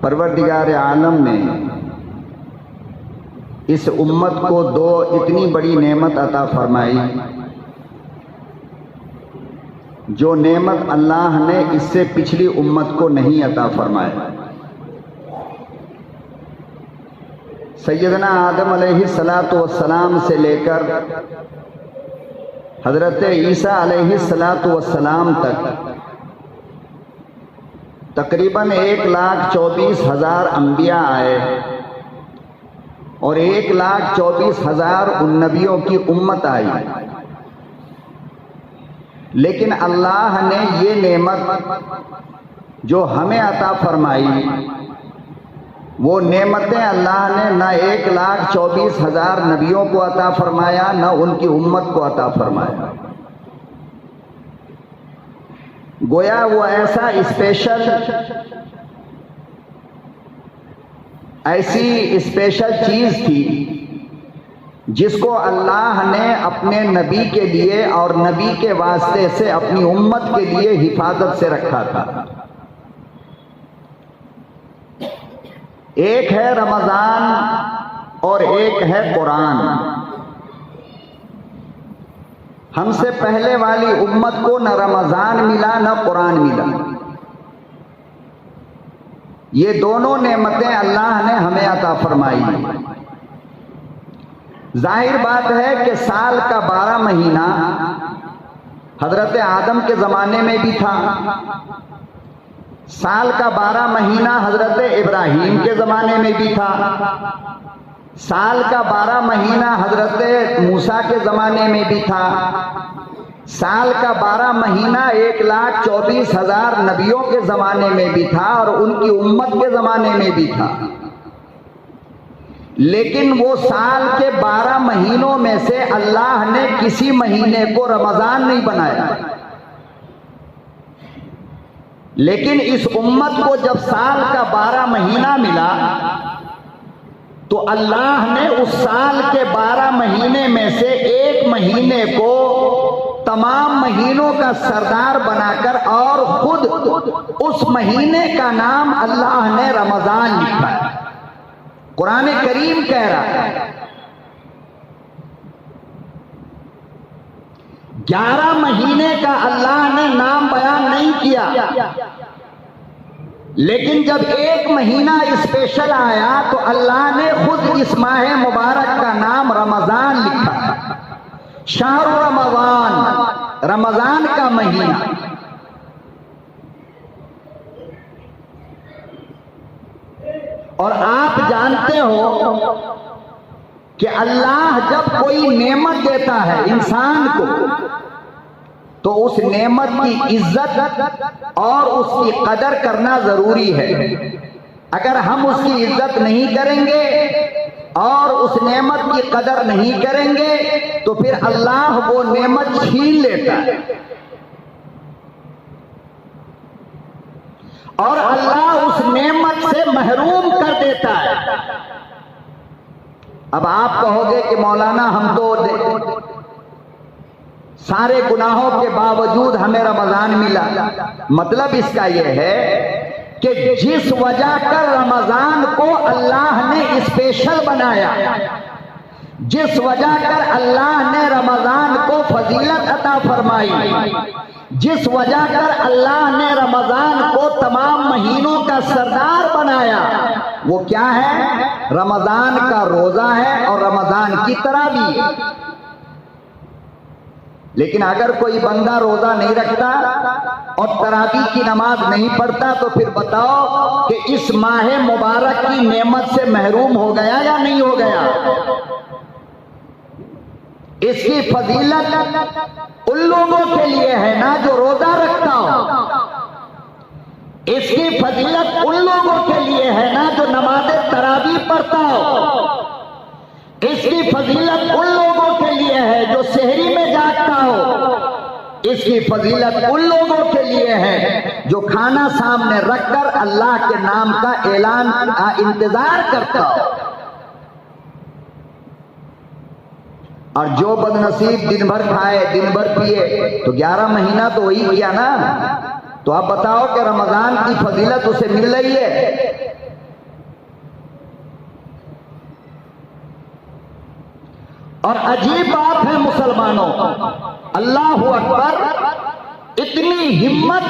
परवरदिगार आलम ने इस उम्मत को दो इतनी बड़ी नेमत अता फरमाई, जो नेमत अल्लाह ने इससे पिछली उम्मत को नहीं अता फरमाया। सैयदना आदम अलैहिस्सलातु वस्सलाम से लेकर हजरत ईसा अलैहिस्सलातु वस्सलाम तक तकरीबन 1,24,000 अंबिया आए और 1,24,000 उन नबियों की उम्मत आई। लेकिन अल्लाह ने ये नेमत जो हमें अता फरमाई, वो नेमतें अल्लाह ने न 1,24,000 नबियों को अता फरमाया, न उनकी उम्मत को अता फरमाया। गोया वो ऐसा ऐसी स्पेशल चीज थी जिसको अल्लाह ने अपने नबी के लिए और नबी के वास्ते से अपनी उम्मत के लिए हिफाजत से रखा था। एक है रमजान और एक है कुरान। हमसे पहले वाली उम्मत को न रमजान मिला न कुरान मिला। ये दोनों नेमतें अल्लाह ने हमें अता फरमाई। जाहिर बात है कि साल का 12 महीना हजरत आदम के ज़माने में भी था, साल का 12 महीना हजरत इब्राहीम के ज़माने में भी था, साल का 12 महीना हजरत मूसा के ज़माने में भी था, साल का 12 महीना 1,24,000 नबियों के ज़माने में भी था और उनकी उम्मत के ज़माने में भी था। लेकिन वो साल के 12 महीनों में से अल्लाह ने किसी महीने को रमजान नहीं बनाया। लेकिन इस उम्मत को जब साल का 12 महीना मिला तो अल्लाह ने उस साल के 12 महीने में से एक महीने को तमाम महीनों का सरदार बनाकर और खुद उस महीने का नाम अल्लाह ने रमजान लिखा है। कुरान करीम कह रहा है 11 महीने का अल्लाह ने नाम बयान नहीं किया, लेकिन जब एक महीना स्पेशल आया तो अल्लाह ने खुद इस माह मुबारक का नाम रमजान लिखा। शाहर रमजान, रमजान का महीना। और आप जानते हो कि अल्लाह जब कोई नेमत देता है इंसान को तो उस नेमत की इज्जत और उसकी कदर करना जरूरी है। अगर हम उसकी इज्जत नहीं करेंगे और उस नेमत की कदर नहीं करेंगे तो फिर अल्लाह वो नेमत छीन लेता है और अल्लाह उस नेमत से महरूम कर देता है। अब आप कहोगे कि मौलाना हम तो सारे गुनाहों के बावजूद हमें रमजान मिला। मतलब इसका यह है कि जिस वजह कर रमजान को अल्लाह ने स्पेशल बनाया, जिस वजह कर अल्लाह ने रमजान को फजीलत अता फरमाई, जिस वजह कर अल्लाह ने रमजान को तमाम महीनों का सरदार बनाया, वो क्या है? रमजान का रोजा है और रमजान की तरावी। लेकिन अगर कोई बंदा रोजा नहीं रखता और तरावी की नमाज नहीं पढ़ता तो फिर बताओ कि इस माह मुबारक की नेमत से महरूम हो गया या नहीं हो गया? इसकी फजीलत उन लोगों के लिए है ना जो रोजा रखता हो, इसकी फजीलत उन लोगों के लिए है ना जो नमाज तरावी पढ़ता हो, इसकी फजीलत उन लोगों के लिए है जो सहरी में जागता हो, इसकी फजीलत उन लोगों के लिए है जो खाना सामने रखकर अल्लाह के नाम का ऐलान इंतजार करता हो। और जो बदनसीब दिन भर खाए दिन भर पिए तो 11 महीना तो वही किया ना। तो आप बताओ कि रमजान की फजीलत उसे मिल रही है? और अजीब बात है मुसलमानों, अल्लाहु अकबर, इतनी हिम्मत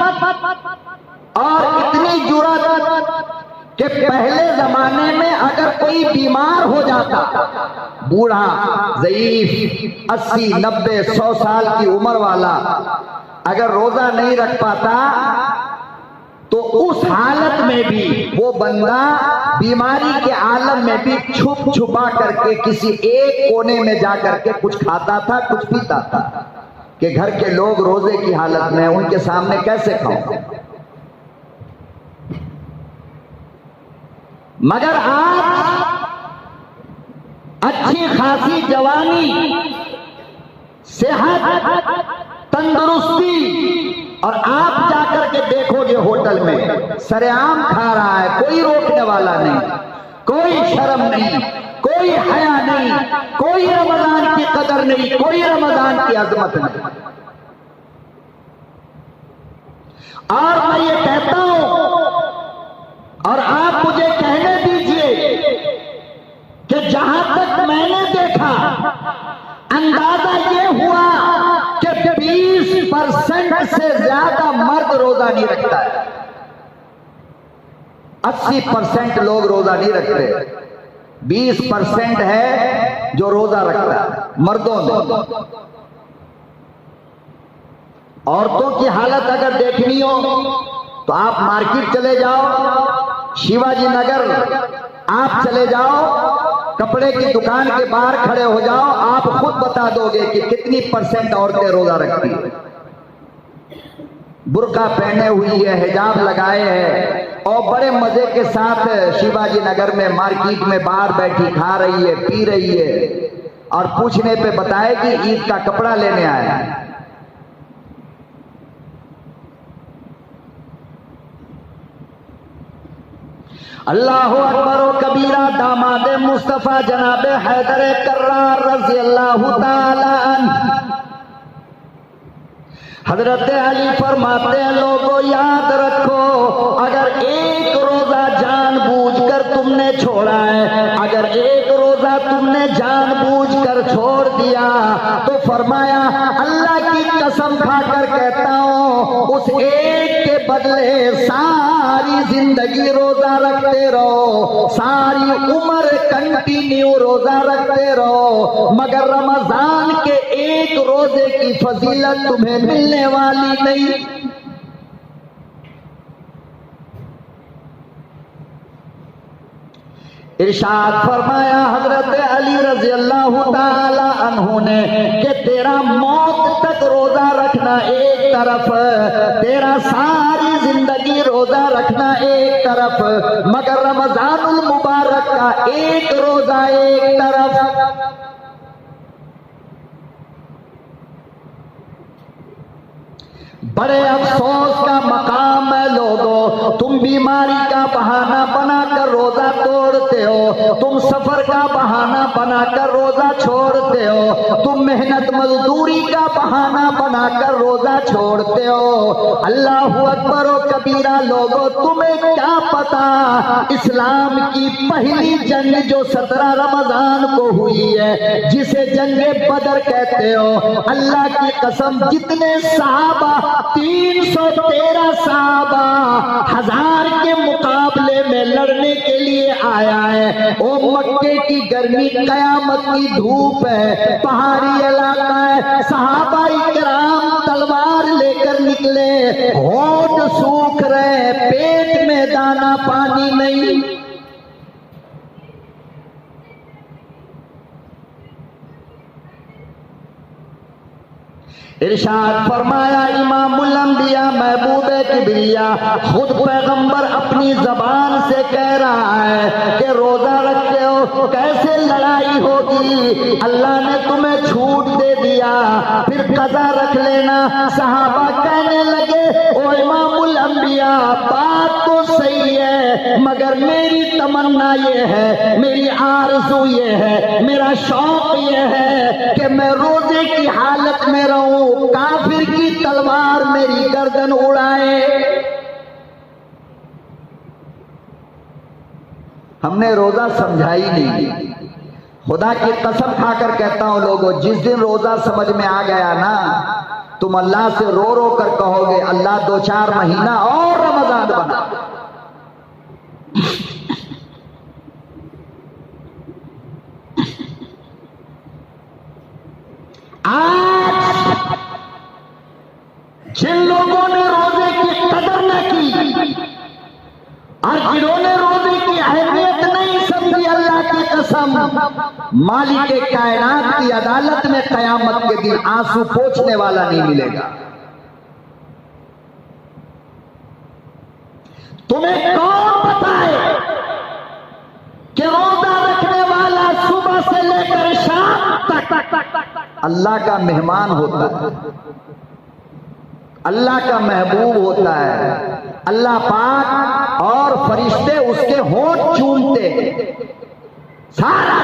और इतनी जुर्रत कि पहले जमाने में अगर कोई बीमार हो जाता, बूढ़ा ज़ईफ 80, 90, 100 साल की उम्र वाला अगर रोजा नहीं रख पाता तो उस हालत में भी वो बंदा बीमारी के आलम में भी छुप छुपा करके किसी एक कोने में जा करके कुछ खाता था, कुछ पीता था कि घर के लोग रोजे की हालत में, उनके सामने कैसे खाऊं। मगर आज अच्छी खासी जवानी, सेहत, तंदुरुस्ती, और आप जाकर के देखोगे होटल में सरेआम खा रहा है, कोई रोकने वाला नहीं, कोई शर्म नहीं, कोई हया नहीं, कोई रमजान की कदर नहीं, कोई रमजान की अजमत नहीं। और मैं ये कहता हूं और आप मुझे कहने दीजिए कि जहां तक मैंने देखा अंदाजा ये हुआ कि 20% से ज्यादा मर्द रोजा नहीं रखता है। 80% लोग रोजा नहीं रखते, 20% है जो रोजा रखता है मर्दों में। औरतों की हालत अगर देखनी हो तो आप मार्केट चले जाओ, शिवाजी नगर आप चले जाओ, कपड़े की दुकान के बाहर खड़े हो जाओ, आप खुद बता दोगे कि कितनी % औरतें रोजा रखती है। बुर्का पहने हुई है, हिजाब लगाए है और बड़े मजे के साथ शिवाजी नगर में मार्केट में बाहर बैठी खा रही है, पी रही है, और पूछने पे बताए कि ईद का कपड़ा लेने आया है। अल्लाहु अकबर व कबीरा। दामाद मुस्तफा जनाब हैदर कर्रार रज़ी अल्लाहु ताला अन्हु हजरत अली फरमाते हैं, लोगों याद रखो, अगर एक रोजा जानबूझकर तुमने छोड़ा है, अगर एक रोजा तुमने जानबूझकर छोड़ दिया तो फरमाया अल्लाह की कसम खाकर कहता हूं, उस एक के बदले सारी जिंदगी रोजा रखते रहो, सारी उम्र कंटिन्यू रोजा रखते रहो, मगर रमजान के एक रोजे की फजीलत तुम्हें मिलने वाली नहीं। इरशाद फरमाया हजरत अली रज़ी अल्लाहु ताला अन्हु ने कि तेरा मौत तक रोजा रखना एक तरफ, तेरा सारी जिंदगी रोजा रखना एक तरफ, मगर रमजानुल मुबारक का एक रोजा एक तरफ। बड़े अफसोस का मकाम है लोगों, तुम बीमारी का बहाना बनाकर रोजा तोड़ते हो, तुम सफर का बहाना बनाकर रोजा छोड़ते हो, तुम मेहनत मजदूरी का बहाना बनाकर रोजा छोड़ते हो। अल्लाहु अकबर व कबीरा। लोगों तुम्हें क्या पता, इस्लाम की पहली जंग जो 17 रमजान को हुई है, जिसे जंगे बदर कहते हो, अल्लाह की कसम जितने सहाबा 313 साहबा 1000 के मुकाबले में लड़ने के लिए आया है। ओ मक्के की गर्मी, कयामत की धूप है, पहाड़ी इलाका है, सहाबा इकराम तलवार लेकर निकले, होठ सूख रहे, पेट में दाना पानी नहीं। इरशाद फरमाया इमामुल अंबिया महबूब किबरिया खुद पैगंबर अपनी जबान से कह रहा है कि रोजा रखते हो कैसे लड़ाई होगी, अल्लाह ने तुम्हें छूट दे दिया, फिर कज़ा रख लेना। सहाबा कहने लगे ओ इमामुल अंबिया बात तो सही है, मगर मेरी तमन्ना ये है, मेरी आरज़ू ये है, मेरा शौक ये है कि मैं रोजे की हालत में रहूं, काफिर की तलवार मेरी गर्दन उड़ाए। हमने रोजा समझा ही नहीं। खुदा की कसम खाकर कहता हूं लोगों, जिस दिन रोजा समझ में आ गया ना, तुम अल्लाह से रो रो कर कहोगे अल्लाह 2-4 महीना और रमजान बना। आज जिन लोगों ने रोजे की कदर न की और जिन्होंने रोजे की अहमियत नहीं समझी, अल्लाह की कसम, मालिक के कायनात की अदालत में कयामत के दिन आंसू पोंछने वाला नहीं मिलेगा। तुम्हें कौन बताए कि रोजा रखने वाला सुबह से लेकर शाम तक अल्लाह का मेहमान होता है, अल्लाह का महबूब होता है। अल्लाह पाक और फरिश्ते उसके होंठ चूमते सारा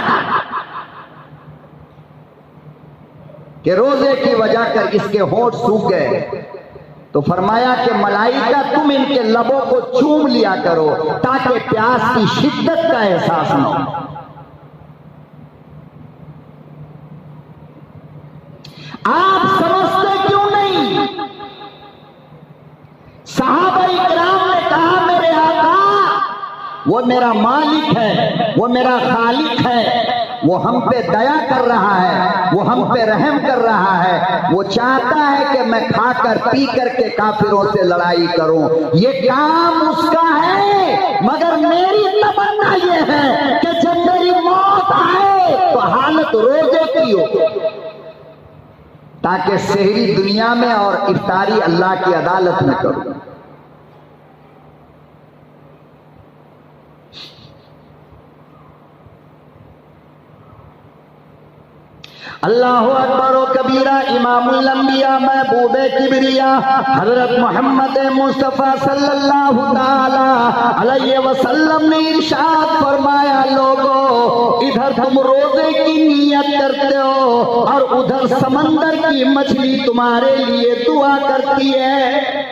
कि रोजे की वजह कर इसके होंठ सूख गए, तो फरमाया कि मलाइका तुम इनके लबों को चूम लिया करो ताकि प्यास की शिद्दत का एहसास न हो। आप समझते क्यों नहीं? सहाबाई किराम ने कहा मेरे आका वो मेरा मालिक है, वो मेरा खालिक है, वो हम पे दया कर रहा है, वो हम पे रहम कर रहा है, वो चाहता है कि मैं खाकर पी करके काफिरों से लड़ाई करूं। ये काम उसका है, मगर मेरी तमन्ना ये है कि जब मेरी मौत आए तो हालत रोजे की हो, ताकि सहरी दुनिया में और इफ्तारी अल्लाह की अदालत में करूं। अल्लाहु अकबर व कबीरा। इमामुल अंबिया महबूबे किबरिया हजरत मोहम्मद मुस्तफ़ा सल्लल्लाहु ताला अलैहि वसल्लम ने इरशाद फरमाया, लोगों इधर तुम रोजे की नियत करते हो और उधर समंदर की मछली तुम्हारे लिए दुआ करती है।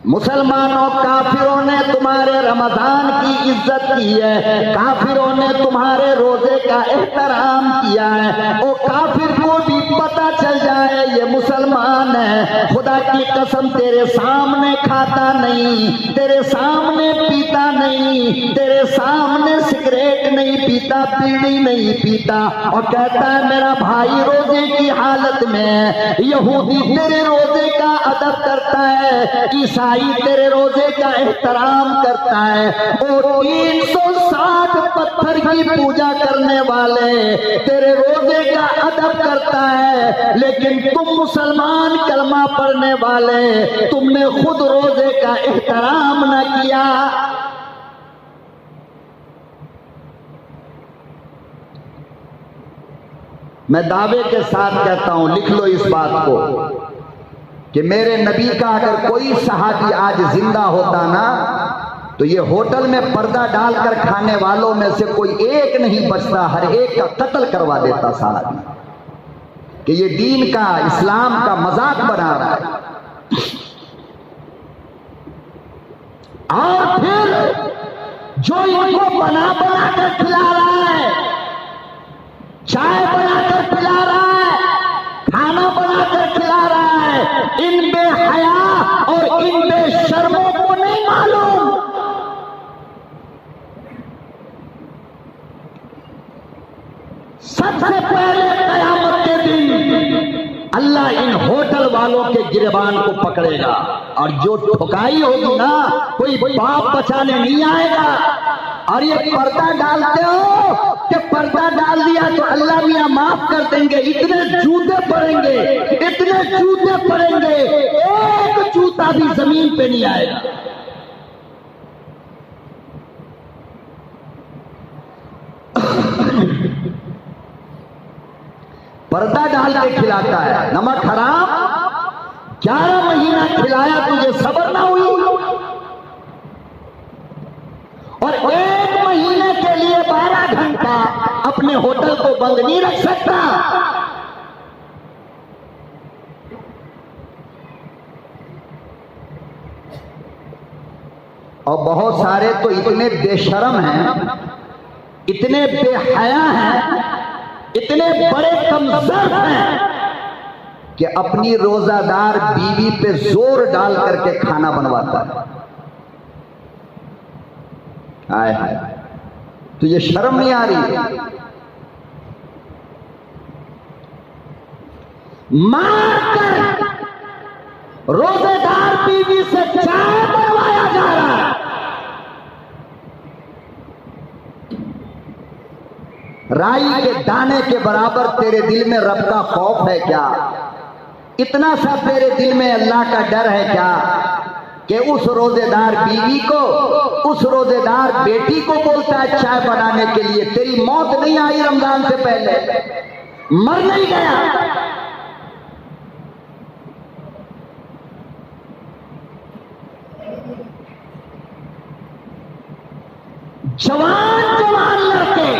मुसलमानों, काफिरों ने तुम्हारे रमजान की इज्जत की है, काफिरों ने तुम्हारे रोजे का एहतराम किया है। ओ काफिर को भी पता चल जाए ये मुसलमान है, खुदा की कसम तेरे सामने खाता नहीं, तेरे सामने पीता नहीं, तेरे सामने सिगरेट नहीं पीता, बीड़ी नहीं पीता, और कहता है मेरा भाई रोजे की हालत में। यहूदी तेरे रोजे का अदब करता है, ईसाई तेरे रोजे का एहतराम करता है, और 360 पत्थर की पूजा करने वाले तेरे रोजे का अदब करता है। लेकिन तुम मुसलमान कलमा पढ़ने वाले, तुमने खुद रोजे का एहतराम न किया। मैं दावे के साथ कहता हूं, लिख लो इस बात को, कि मेरे नबी का अगर कोई सहाबी आज जिंदा होता ना, तो ये होटल में पर्दा डालकर खाने वालों में से कोई एक नहीं बचता, हर एक का कत्ल करवा देता सहाबी, कि ये दीन का, इस्लाम का मजाक बना रहा है। और फिर जो इनको बना बना कर खिला रहा है, चाय बनाकर खिला रहा है, खाना बनाकर खिला रहा है, इन बेहया और इन बेशर्मों को नहीं मालूम सबसे पहले कयामत के दिन अल्लाह इन होटल वालों के गिरबान को पकड़ेगा, और जो ठुकाई होगी ना, कोई बाप बचाने नहीं आएगा। और ये पर्दा डालते हो कि पर्दा डाल दिया तो अल्लाह मियां माफ कर देंगे, इतने जूते पड़ेंगे, इतने जूते पड़ेंगे, एक जूता भी जमीन पे नहीं आएगा। पर्दा डाल के खिलाता है, नमक हराम, 11 महीना खिलाया, तुझे सब्र ना हुई, और 1 महीने के लिए 12 घंटा अपने होटल को बंद नहीं रख सकता। और बहुत सारे तो इतने बेशर्म हैं, इतने बेहया हैं, इतने बड़े कमजोर हैं कि अपनी रोजादार बीवी पे जोर डाल करके खाना बनवाता है। हाय हाय, तुझे शर्म नहीं आ रही? मारकर रोजेदार बीवी से चाय बनवाया जा रहा है। राई के दाने के बराबर तेरे दिल में रब का खौफ है क्या? इतना सा तेरे दिल में अल्लाह का डर है क्या कि उस रोजेदार बीवी को, उस रोजेदार बेटी को बोलता है चाय बनाने के लिए? तेरी मौत नहीं आई रमजान से पहले? मर नहीं गया? जवान जवान लड़के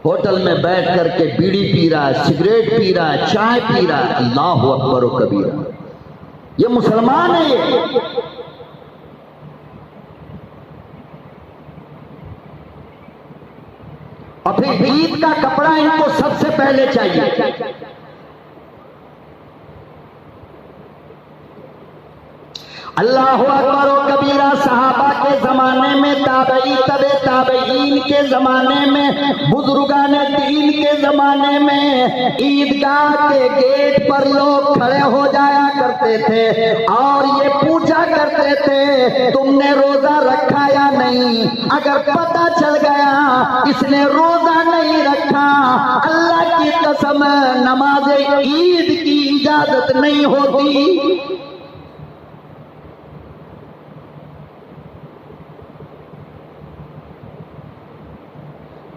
होटल में बैठ करके बीड़ी पी रहा है, सिगरेट पी रहा है, चाय पी रहा है। अल्लाहु अकबर व कबीरा। ये मुसलमान है ये? और फिर ईद का कपड़ा इनको सबसे पहले चाहिए। अल्लाहु अकबर व कबीरा। सहाबा के जमाने में, ताबई तबे ताबईन के जमाने में, बुजुर्गाने दीन के जमाने में ईदगाह के गेट पर लोग खड़े हो जाया करते थे और ये पूछा करते थे तुमने रोजा रखा या नहीं? अगर पता चल गया इसने रोजा नहीं रखा, अल्लाह की कसम नमाज ईद की इजाजत नहीं होती।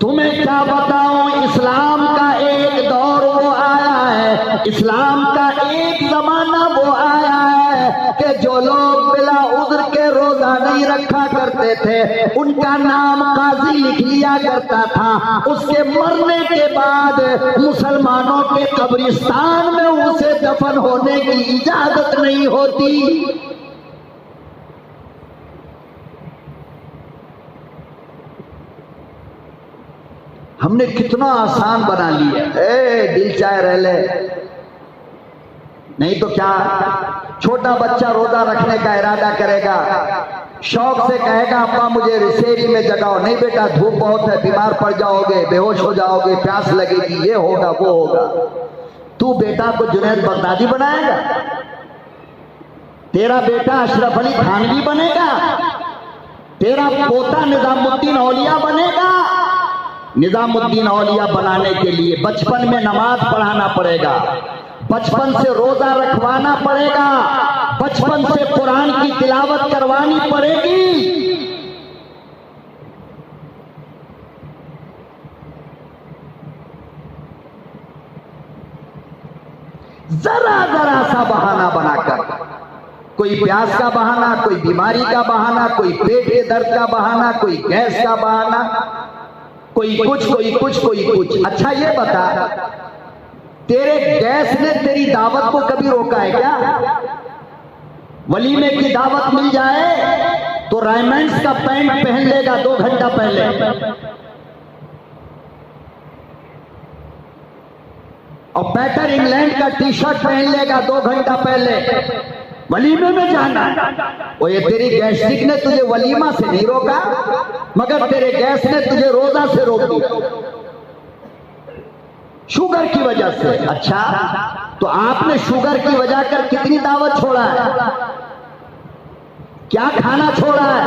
तुम्हें क्या बताऊं, इस्लाम का एक दौर वो आया है, इस्लाम का एक जमाना वो आया है कि जो लोग बिला उज़्र के रोजा नहीं रखा करते थे उनका नाम काजी लिख लिया करता था। उसके मरने के बाद मुसलमानों के कब्रिस्तान में उसे दफन होने की इजाजत नहीं होती। हमने कितना आसान बना लिया। दिल चाहे रह ले, नहीं तो क्या? छोटा बच्चा रोजा रखने का इरादा करेगा, शौक से कहेगा अब्बा मुझे रिसेरी में जगाओ। नहीं बेटा, धूप बहुत है, बीमार पड़ जाओगे, बेहोश हो जाओगे, प्यास लगेगी, ये होगा वो होगा। तू बेटा को जुनैद बगदादी बनाएगा? तेरा बेटा अशरफ अली थानवी बनेगा? तेरा पोता निजामुद्दीन औलिया बनेगा? निजामुद्दीन औलिया बनाने के लिए बचपन में नमाज पढ़ाना पड़ेगा, बचपन से रोजा रखवाना पड़ेगा, बचपन से कुरान की तिलावत करवानी पड़ेगी। जरा जरा सा बहाना बनाकर, कोई प्यास का बहाना, कोई बीमारी का बहाना, कोई पेट के दर्द का बहाना, कोई गैस का बहाना, कोई कुछ कोई कुछ कोई कुछ। अच्छा ये बता, तेरे गैस ने तेरी दावत को कभी रोका है क्या? वलीमे की दावत मिल जाए तो रायमंड्स का पैंट पहन लेगा 2 घंटा पहले, और पैटर इंग्लैंड का टी शर्ट पहन लेगा 2 घंटा पहले। वलीमे में जाना है। वो ये तेरी गैस्ट्रिक ने तुझे वलीमा से नहीं रोका, मगर तेरे गैस ने तुझे रोजा से रोक दिया, शुगर की वजह से। अच्छा, तो आपने शुगर की वजह कर कितनी दावत छोड़ा है? क्या खाना छोड़ा है?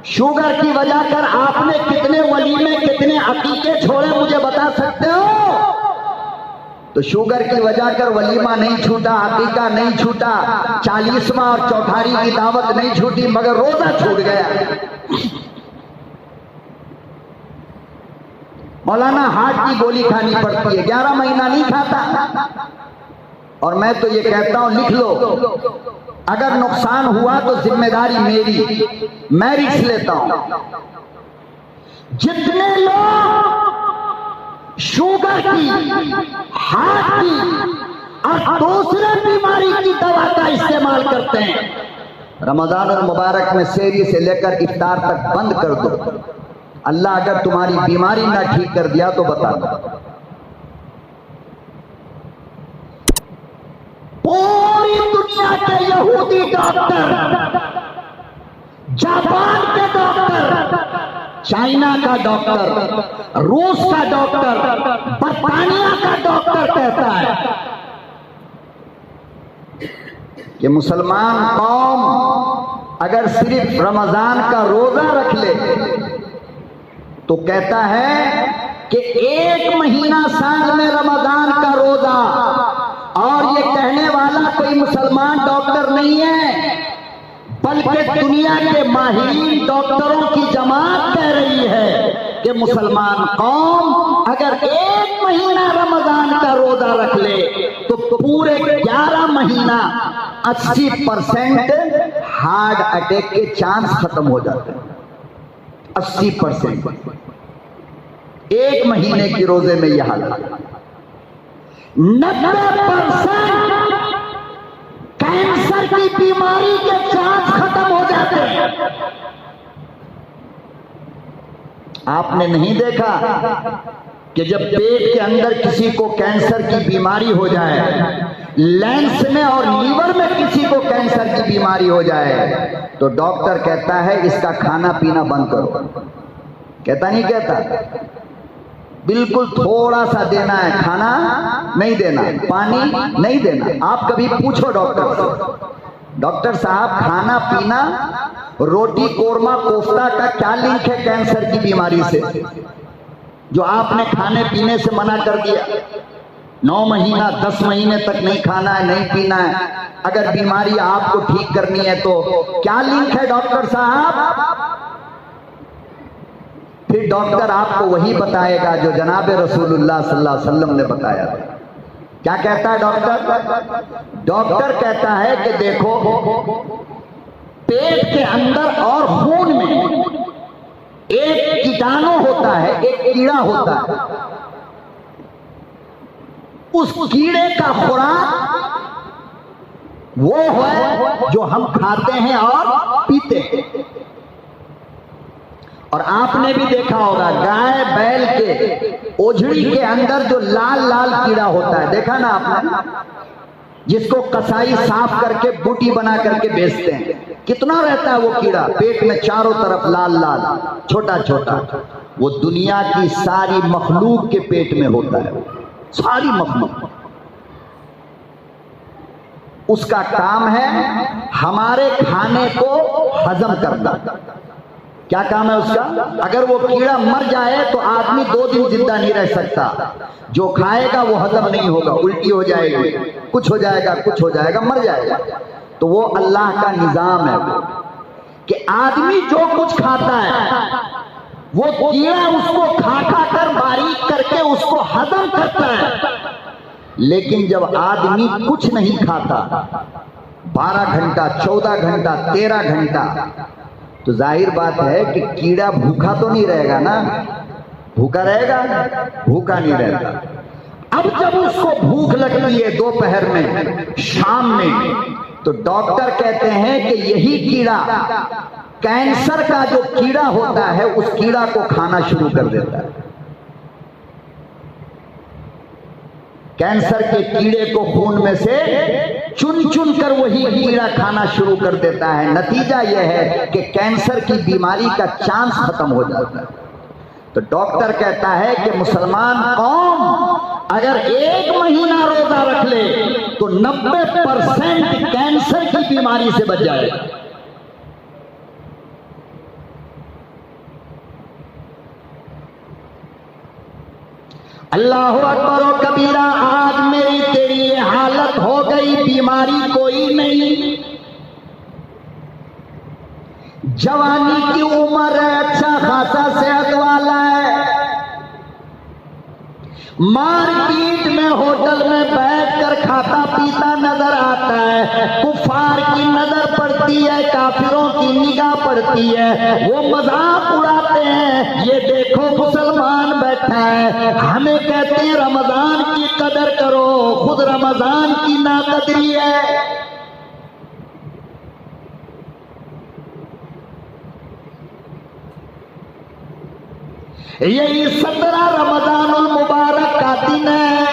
शुगर की वजह कर आपने कितने वलीमे, कितने अकीके छोड़े, मुझे बता सकते हो? तो शुगर की वजह कर वलीमा नहीं छूटा, अकीका नहीं छूटा, 40वां और चौठारी की दावत नहीं छूटी, मगर रोजा छूट गया। मौलाना हार्ट की गोली खानी पड़ती है, 11 महीना नहीं खाता। और मैं तो ये कहता हूं, लिख लो, अगर नुकसान हुआ तो जिम्मेदारी मेरी, मैं रिस्क लेता हूं। जितने लोग शुगर की, हार्ट की और दूसरे बीमारी की दवा का इस्तेमाल करते हैं, रमजान और मुबारक में सेहरी से लेकर इफ्तार तक बंद कर दो। अल्लाह अगर तुम्हारी बीमारी ना ठीक कर दिया तो बता दो। पूरी दुनिया के यहूदी डॉक्टर, जापान के डॉक्टर, चाइना का डॉक्टर, रूस का डॉक्टर, बर्तानिया का डॉक्टर कहता है कि मुसलमान कौम अगर सिर्फ रमजान का रोजा रख ले तो कहता है कि 1 महीना साल में रमजान का रोजा, और ये कहने वाला कोई मुसलमान डॉक्टर नहीं है बल्कि दुनिया के माहिरीन डॉक्टरों की जमात कह रही है कि मुसलमान कौम अगर 1 महीना रमजान का रोजा रख ले तो पूरे 11 महीना 80% हार्ट अटैक के चांस खत्म हो जाते हैं। 80% 1 महीने की रोजे में यह हालत। 90% कैंसर की बीमारी के चांस खत्म हो जाते हैं। आपने नहीं देखा कि जब पेट के अंदर किसी को कैंसर की बीमारी हो जाए, लैंस में और लीवर में किसी को कैंसर की बीमारी हो जाए, तो डॉक्टर कहता है इसका खाना पीना बंद करो। कहता नहीं कहता? बिल्कुल थोड़ा सा देना है, खाना नहीं देना, पानी नहीं देना। आप कभी पूछो डॉक्टर से, डॉक्टर साहब खाना पीना, रोटी कोरमा कोफ्ता का क्या लिंक है कैंसर की बीमारी से, जो आपने खाने पीने से मना कर दिया? 9 महीना 10 महीने तक नहीं खाना है, नहीं पीना है। अगर बीमारी आपको ठीक करनी है तो क्या लिंक है डॉक्टर साहब? फिर डॉक्टर आपको वही बताएगा जो जनाब रसूलुल्लाह सल्लल्लाहु अलैहि वसल्लम ने बताया। क्या कहता है डॉक्टर? डॉक्टर कहता है कि देखो, पेट के अंदर और खून में एक कीटाणु होता है, एक कीड़ा होता है। उस कीड़े का खुराक वो है जो हम खाते हैं और पीते हैं। और आपने भी देखा होगा गाय बैल के ओझड़ी के अंदर जो लाल लाल कीड़ा होता है, देखा ना आपने? जिसको कसाई साफ करके बूटी बना करके बेचते हैं। कितना रहता है वो कीड़ा पेट में, चारों तरफ लाल लाल, छोटा छोटा। वो दुनिया की सारी मखलूक के पेट में होता है, सारी मखलूक। उसका काम है हमारे खाने को हजम करना। क्या काम है उसका? अगर वो कीड़ा मर जाए तो आदमी 2 दिन जिंदा नहीं रह सकता। जो खाएगा वो हजम नहीं होगा, उल्टी हो जाएगी, कुछ हो जाएगा, कुछ हो जाएगा, मर जाएगा। तो वो अल्लाह का निजाम है कि आदमी जो कुछ खाता है वो कीड़ा उसको खा खा कर बारीक करके उसको हजम करता है। लेकिन जब आदमी कुछ नहीं खाता, 12 घंटा, 14 घंटा, 13 घंटा, तो जाहिर बात है कि कीड़ा भूखा तो नहीं रहेगा ना। भूखा रहेगा? भूखा नहीं रहता। अब जब उसको भूख लगती है दोपहर में, शाम में, तो डॉक्टर कहते हैं कि यही कीड़ा, कैंसर का जो कीड़ा होता है, उस कीड़ा को खाना शुरू कर देता है। कैंसर के कीड़े को खून में से चुन चुन कर वही कीड़ा खाना शुरू कर देता है। नतीजा यह है कि कैंसर की बीमारी का चांस खत्म हो जाता है। तो डॉक्टर कहता है कि मुसलमान कौम अगर 1 महीना रोजा रख ले तो 90% कैंसर की बीमारी से बच जाएगा। अल्लाहु अकबर व कबीरा। आज मेरी तेरी ये हालत हो गई, बीमारी कोई नहीं, जवानी की उम्र है, अच्छा खासा सेहत वाला है, मार्केट में होटल में बैठकर खाता पीता नजर आता है, कुफार की नजर पड़ती है, काफिरों की निगाह पड़ती है, वो मजाक उड़ाते हैं, ये देखो मुसलमान बैठा है, हमें कहते हैं रमजान की कदर करो, खुद रमजान की नाकदरी है। यही 17 रमजानुल मुबारक का दिन है।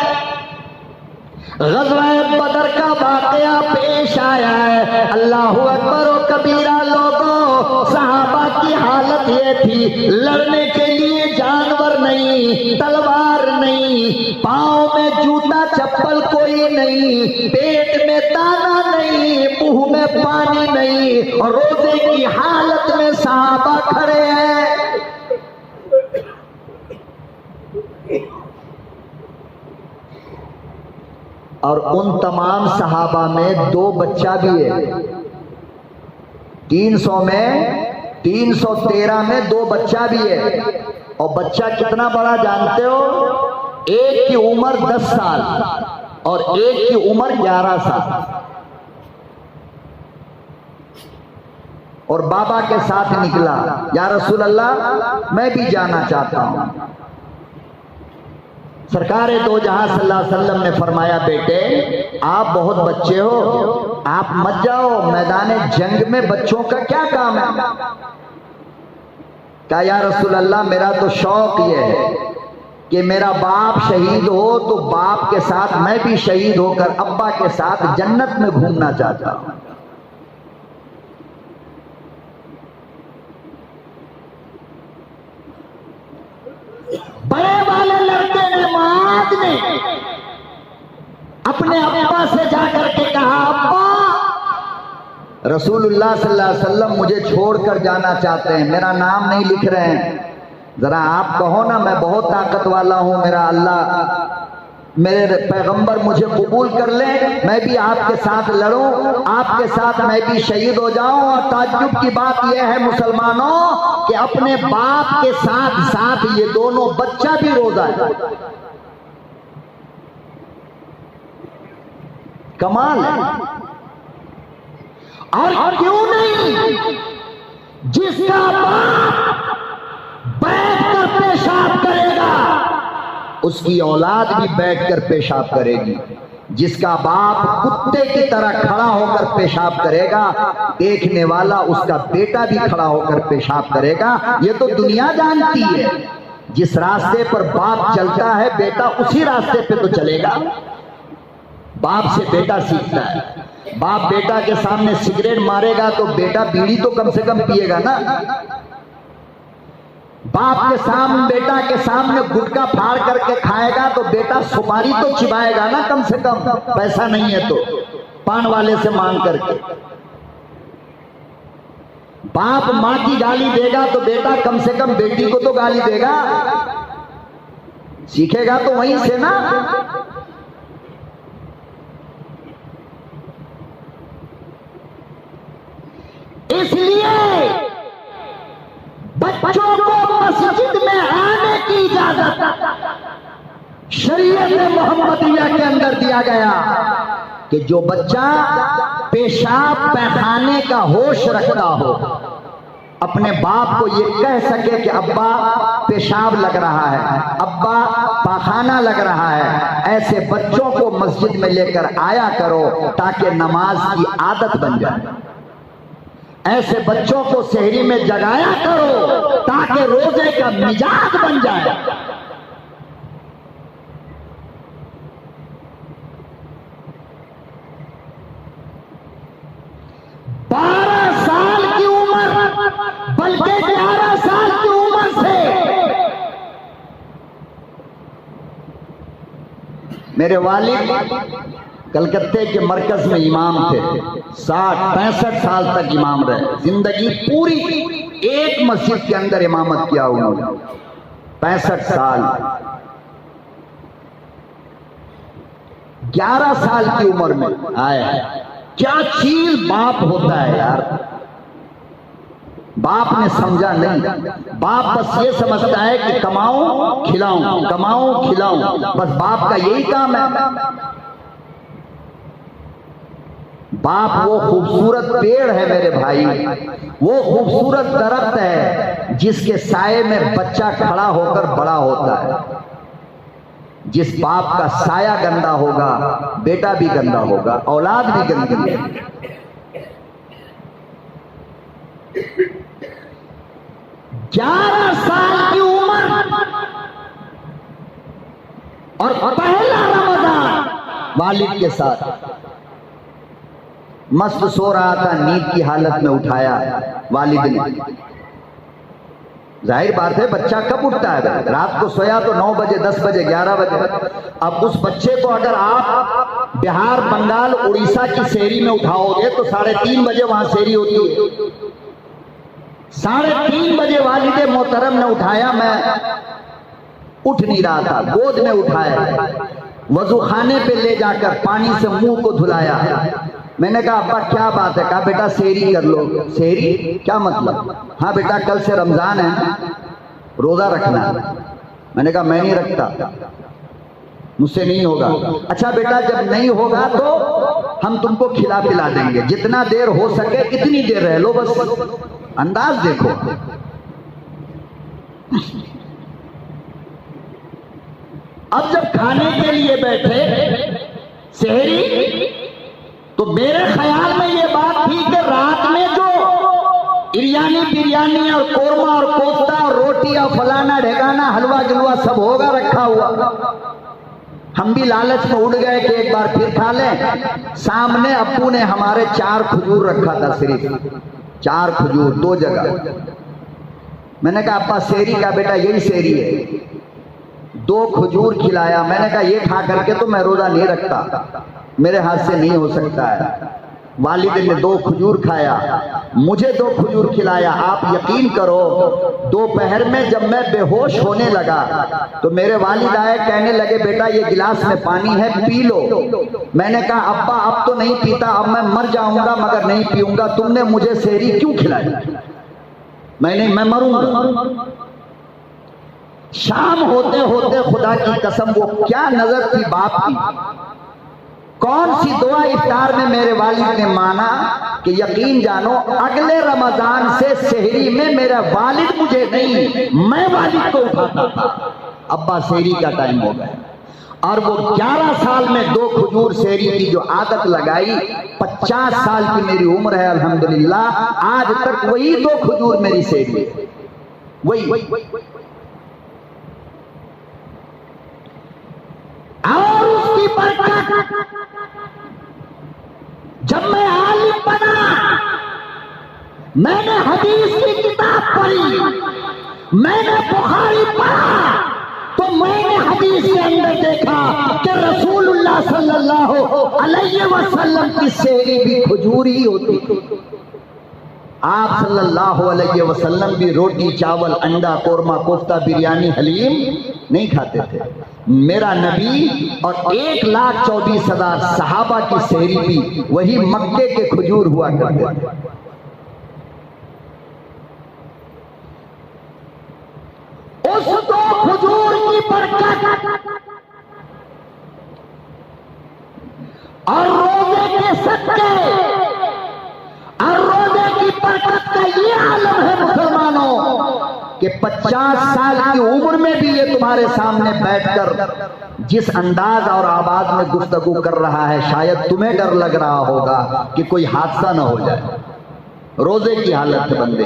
ग़ज़वा बदर का वाक़या पेश आया है। अल्लाहु अकबर व कबीरा। लोगों, सहाबा की हालत ये थी, लड़ने के लिए जानवर नहीं, तलवार नहीं, पाँव में जूता चप्पल कोई नहीं, पेट में दाना नहीं, मुंह में पानी नहीं, और रोजे की हालत में सहाबा खड़े हैं। और उन तमाम सहाबा में 2 बच्चा भी है। 300 में 313 में 2 बच्चा भी है। और बच्चा कितना बड़ा जानते हो? एक की उम्र 10 साल और एक की उम्र 11 साल। और बाबा के साथ निकला, या रसूल अल्लाह मैं भी जाना चाहता हूं। सरकार दो जहां सल्लल्लाहु अलैहि वसल्लम ने फरमाया, बेटे आप बहुत बच्चे हो, आप मत जाओ, मैदान जंग में बच्चों का क्या काम है? क्या या रसूल अल्लाह मेरा तो शौक ये है कि मेरा बाप शहीद हो तो बाप के साथ मैं भी शहीद होकर अब्बा के साथ जन्नत में घूमना चाहता हूं। बड़े वाले लड़के ने, मुआद ने अपने अब्बा से जाकर के कहा, अब्बा रसूलुल्लाह सल्लल्लाहु अलैहि वसल्लम मुझे छोड़कर जाना चाहते हैं, मेरा नाम नहीं लिख रहे हैं, जरा आप कहो ना, मैं बहुत ताकत वाला हूं, मेरा अल्लाह मेरे पैगंबर मुझे कबूल कर ले, मैं भी आपके साथ लड़ूं, आपके साथ मैं भी शहीद हो जाऊं। और ताज्जुब की बात यह है मुसलमानों कि अपने बाप के साथ साथ ये दोनों बच्चा भी रोजा है। कमाल है। और क्यों नहीं? जिसका बाप बैठकर पेशाब करेगा उसकी औलाद भी बैठकर पेशाब करेगी। जिसका बाप कुत्ते की तरह खड़ा होकर पेशाब करेगा, देखने वाला उसका बेटा भी खड़ा होकर पेशाब करेगा। ये तो दुनिया जानती है। जिस रास्ते पर बाप चलता है बेटा उसी रास्ते पे तो चलेगा। बाप से बेटा सीखता है। बाप बेटा के सामने सिगरेट मारेगा तो बेटा बीड़ी तो कम से कम पिएगा ना। बाप के सामने, बेटा के सामने गुटखा फाड़ करके खाएगा तो बेटा सुपारी तो चिबाएगा ना कम से कम, पैसा नहीं है तो पान वाले से मांग करके। बाप मां की गाली देगा तो बेटा कम से कम बेटी को तो गाली देगा, सीखेगा तो वहीं से ना। इसलिए बच्चों को मस्जिद में आने की इजाजत शरीयत मोहम्मदिया के अंदर दिया गया कि जो बच्चा पेशाब पैखाने का होश रखता हो, अपने बाप को ये कह सके कि अब्बा पेशाब लग रहा है, अब्बा पाखाना लग रहा है, ऐसे बच्चों को मस्जिद में लेकर आया करो ताकि नमाज की आदत बन जाए। ऐसे बच्चों को सहरी में जगाया करो ताकि रोजे का मिजाज बन जाए। बारह साल की उम्र, बल्कि 11 साल की उम्र से मेरे वालिद कलकत्ते के मरकज में इमाम थे। 60-65 साल तक इमाम रहे, जिंदगी पूरी एक मस्जिद के अंदर इमामत किया उन्होंने। 65 साल, 11 साल की उम्र में आए। क्या चीज बाप होता है यार। बाप ने समझा नहीं। बाप बस ये समझता है कि कमाऊं खिलाऊं, कमाऊं खिलाऊं, बस बाप का यही काम है। बाप वो खूबसूरत पेड़ है मेरे भाई, वो खूबसूरत दरख्त है जिसके साये में बच्चा खड़ा होकर बड़ा होता है। जिस बाप का साया गंदा होगा बेटा भी गंदा होगा, औलाद भी गंदी है। 11 साल की उम्र और पहला रमजान वालिद के साथ मस्त सो रहा था, नींद की हालत में उठाया वालिद ने। जाहिर बात है बच्चा कब उठता है, रात को सोया तो 9 बजे, 10 बजे, 11 बजे। अब उस बच्चे को अगर आप बिहार, बंगाल, उड़ीसा की शहरी में उठाओगे तो 3:30 बजे वहां शहरी होती है। 3:30 बजे वालिद मोहतरम ने उठाया, मैं उठ नहीं रहा था, गोद में उठाया, वजू खाने पे ले जाकर पानी से मुंह को धुलाया। मैंने कहा अब्बा क्या बात है? कहा बेटा सेहरी कर लो। सेहरी क्या मतलब? हाँ बेटा कल से रमजान है, रोजा रखना है। मैंने कहा मैं नहीं रखता, मुझसे नहीं होगा। अच्छा बेटा जब नहीं होगा तो हम तुमको खिला पिला देंगे, जितना देर हो सके इतनी देर रह लो, बस अंदाज देखो। अब जब खाने के लिए बैठे सेहरी, तो मेरे ख्याल में ये बात थी कि रात में जो इरियानी बिरयानी और कोरमा और कोफ्ता और रोटी और फलाना ढेगाना हलवा गिलवा सब होगा रखा हुआ। हम भी लालच में उड़ गए कि एक बार फिर खा लें। सामने अप्पू ने हमारे 4 खजूर रखा था, सिर्फ 4 खजूर 2 जगह। मैंने कहा अप्पा सेहरी का बेटा यही सेहरी है। 2 खजूर खिलाया। मैंने कहा ये खा करके तो मैं रोजा नहीं रखता, मेरे हाथ से नहीं हो सकता है। वालिद ने 2 खजूर खाया, मुझे 2 खजूर खिलाया। आप यकीन करो दोपहर में जब मैं बेहोश होने लगा तो मेरे वालिद आए, कहने लगे बेटा ये गिलास में पानी है, पी लो। मैंने कहा अब्बा अब तो नहीं पीता, अब मैं मर जाऊंगा मगर नहीं पीऊंगा। तुमने मुझे सेहरी क्यों खिलाई? मैं मरूंगा। शाम होते होते खुदा की कसम वो क्या नजर थी बाप की, कौन सी दुआ इफ्तार में मेरे वालिद ने माना कि यकीन जानो अगले रमजान से सेहरी में मेरा वालिद मुझे नहीं, मैं वालिद को उठाता था। अब्बा सेहरी का टाइम हो गया। और वो 11 साल में 2 खजूर सेहरी की जो आदत लगाई, 50 साल की मेरी उम्र है अल्हम्दुलिल्लाह, आज तक वही 2 खजूर मेरी सेहरी है, वही। और उसकी बरकत जब मैं आलिम बना, मैंने हदीस की किताब पढ़ी, मैंने बुखारी पढ़ा, तो मैंने हदीस के अंदर देखा कि रसूलुल्लाह सल्लल्लाहु अलैहि वसल्लम की सेहरी भी खजूर ही होती थी। आप सल्लल्लाहु अलैहि वसल्लम भी रोटी चावल अंडा कोरमा कोफ्ता बिरयानी हलीम नहीं खाते थे। मेरा नबी और 1,24,000 सहाबा की सेहरी भी वही मक्के के खजूर हुआ करते थे। उस 2 खजूर की बरकत और रोजे के सदके और रोजे की बरकत का ये आलम है मुसलमानों कि 50 साल की उम्र में भी ये तुम्हारे सामने बैठकर जिस अंदाज और आवाज में गुफ्तगू कर रहा है, शायद तुम्हें डर लग रहा होगा कि कोई हादसा ना हो जाए। रोजे की हालत है बंदे,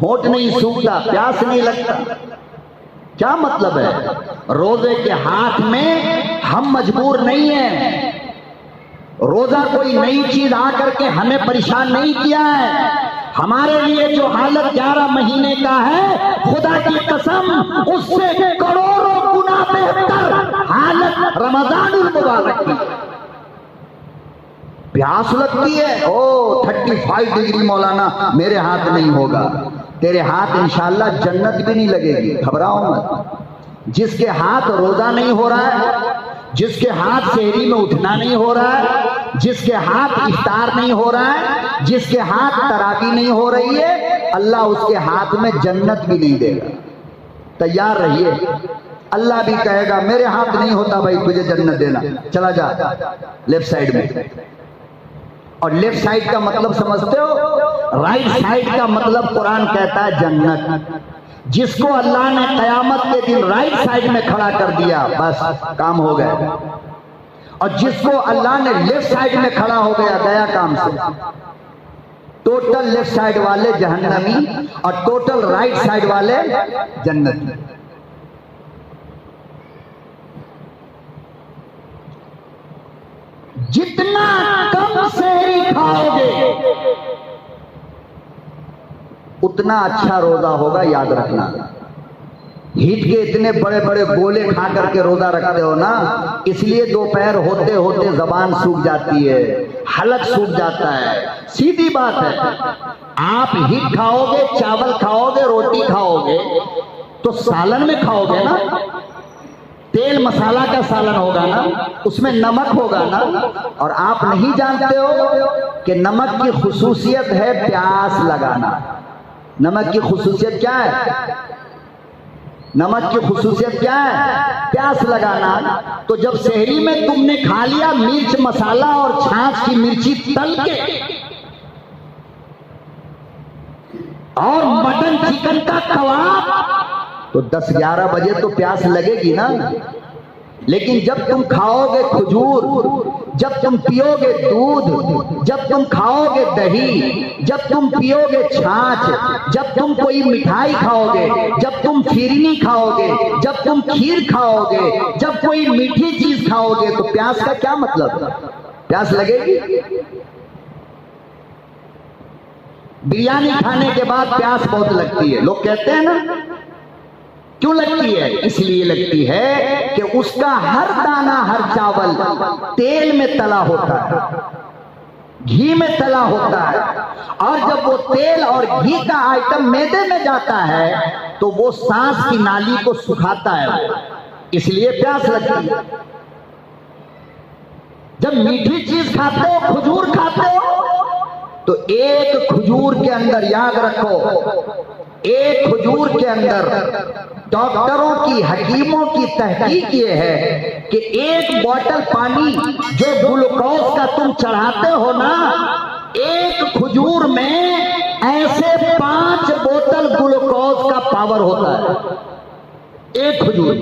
होंठ नहीं सूखता, प्यास नहीं लगता। क्या मतलब है? रोजे के हाथ में हम मजबूर नहीं है। रोजा कोई नई चीज आकर के हमें परेशान नहीं किया है। हमारे लिए जो हालत 11 महीने का है, खुदा की कसम उससे करोड़ों गुना बेहतर हालत रमजानुल मुबारक की। प्यास लगती है, ओ 35 डिग्री मौलाना मेरे हाथ नहीं होगा। तेरे हाथ इंशाल्लाह जन्नत भी नहीं लगेगी, घबराओ मत। जिसके हाथ रोजा नहीं हो रहा है, जिसके हाथ सेहरी में उठना नहीं हो रहा है, जिसके हाथ इफ्तार नहीं हो रहा है, जिसके हाथ तरावी नहीं हो रही है, अल्लाह उसके हाथ में जन्नत भी नहीं देगा। तैयार रहिए, अल्लाह भी कहेगा मेरे हाथ नहीं होता भाई तुझे जन्नत देना, चला जा लेफ्ट साइड में। और लेफ्ट साइड का मतलब समझते हो? राइट साइड का मतलब कुरान कहता है जन्नत। जिसको अल्लाह ने कयामत के दिन राइट साइड में खड़ा कर दिया, बस काम हो गया। और जिसको अल्लाह ने लेफ्ट साइड में खड़ा हो गया, गया काम से। टोटल लेफ्ट साइड वाले जहन्नमी और टोटल राइट साइड वाले जन्नती। जितना कम सहरी खाओगे उतना अच्छा रोजा होगा, याद रखना। हिट के इतने बड़े बड़े गोले खा करके रोजा रखते हो ना, इसलिए दोपहर होते होते जबान सूख जाती है, हलक सूख जाता है। सीधी बात है, आप हिट खाओगे, चावल खाओगे, रोटी खाओगे तो सालन में खाओगे ना, तेल मसाला का सालन होगा ना, उसमें नमक होगा ना। और आप नहीं जानते हो कि नमक की खुसूसियत है प्यास लगाना। नमक की खुसूसियत क्या है? नमक की खुसूसियत क्या है? प्यास लगाना। तो जब सहरी में तुमने खा लिया मिर्च मसाला और छाछ की मिर्ची तल के और मटन चिकन का कबाब, तो 10-11 बजे तो प्यास लगेगी ना। लेकिन जब तुम खाओगे खजूर, जब तुम पियोगे दूध, जब तुम खाओगे दही, जब तुम पियोगे छाछ, जब तुम कोई मिठाई खाओगे, जब तुम फिरनी खाओगे, जब तुम खीर खाओगे, जब कोई मीठी चीज खाओगे, तो प्यास का क्या मतलब? प्यास लगेगी। बिरयानी खाने के बाद प्यास बहुत लगती है, लोग कहते हैं ना। क्यों लगती है? इसलिए लगती है कि उसका हर दाना, हर चावल तेल में तला होता है, घी में तला होता है। और जब वो तेल और घी का आइटम मैदे में जाता है तो वो सांस की नाली को सुखाता है, इसलिए प्यास लगती है। जब मीठी चीज खाते हो, खजूर खाते हो, तो एक खजूर के अंदर, याद रखो, एक खजूर के अंदर डॉक्टरों की, हकीमों की तहकीक ये है कि एक बोतल पानी जो ग्लूकोज का तुम चढ़ाते हो ना, एक खजूर में ऐसे 5 बोतल ग्लूकोज का पावर होता है। एक खजूर।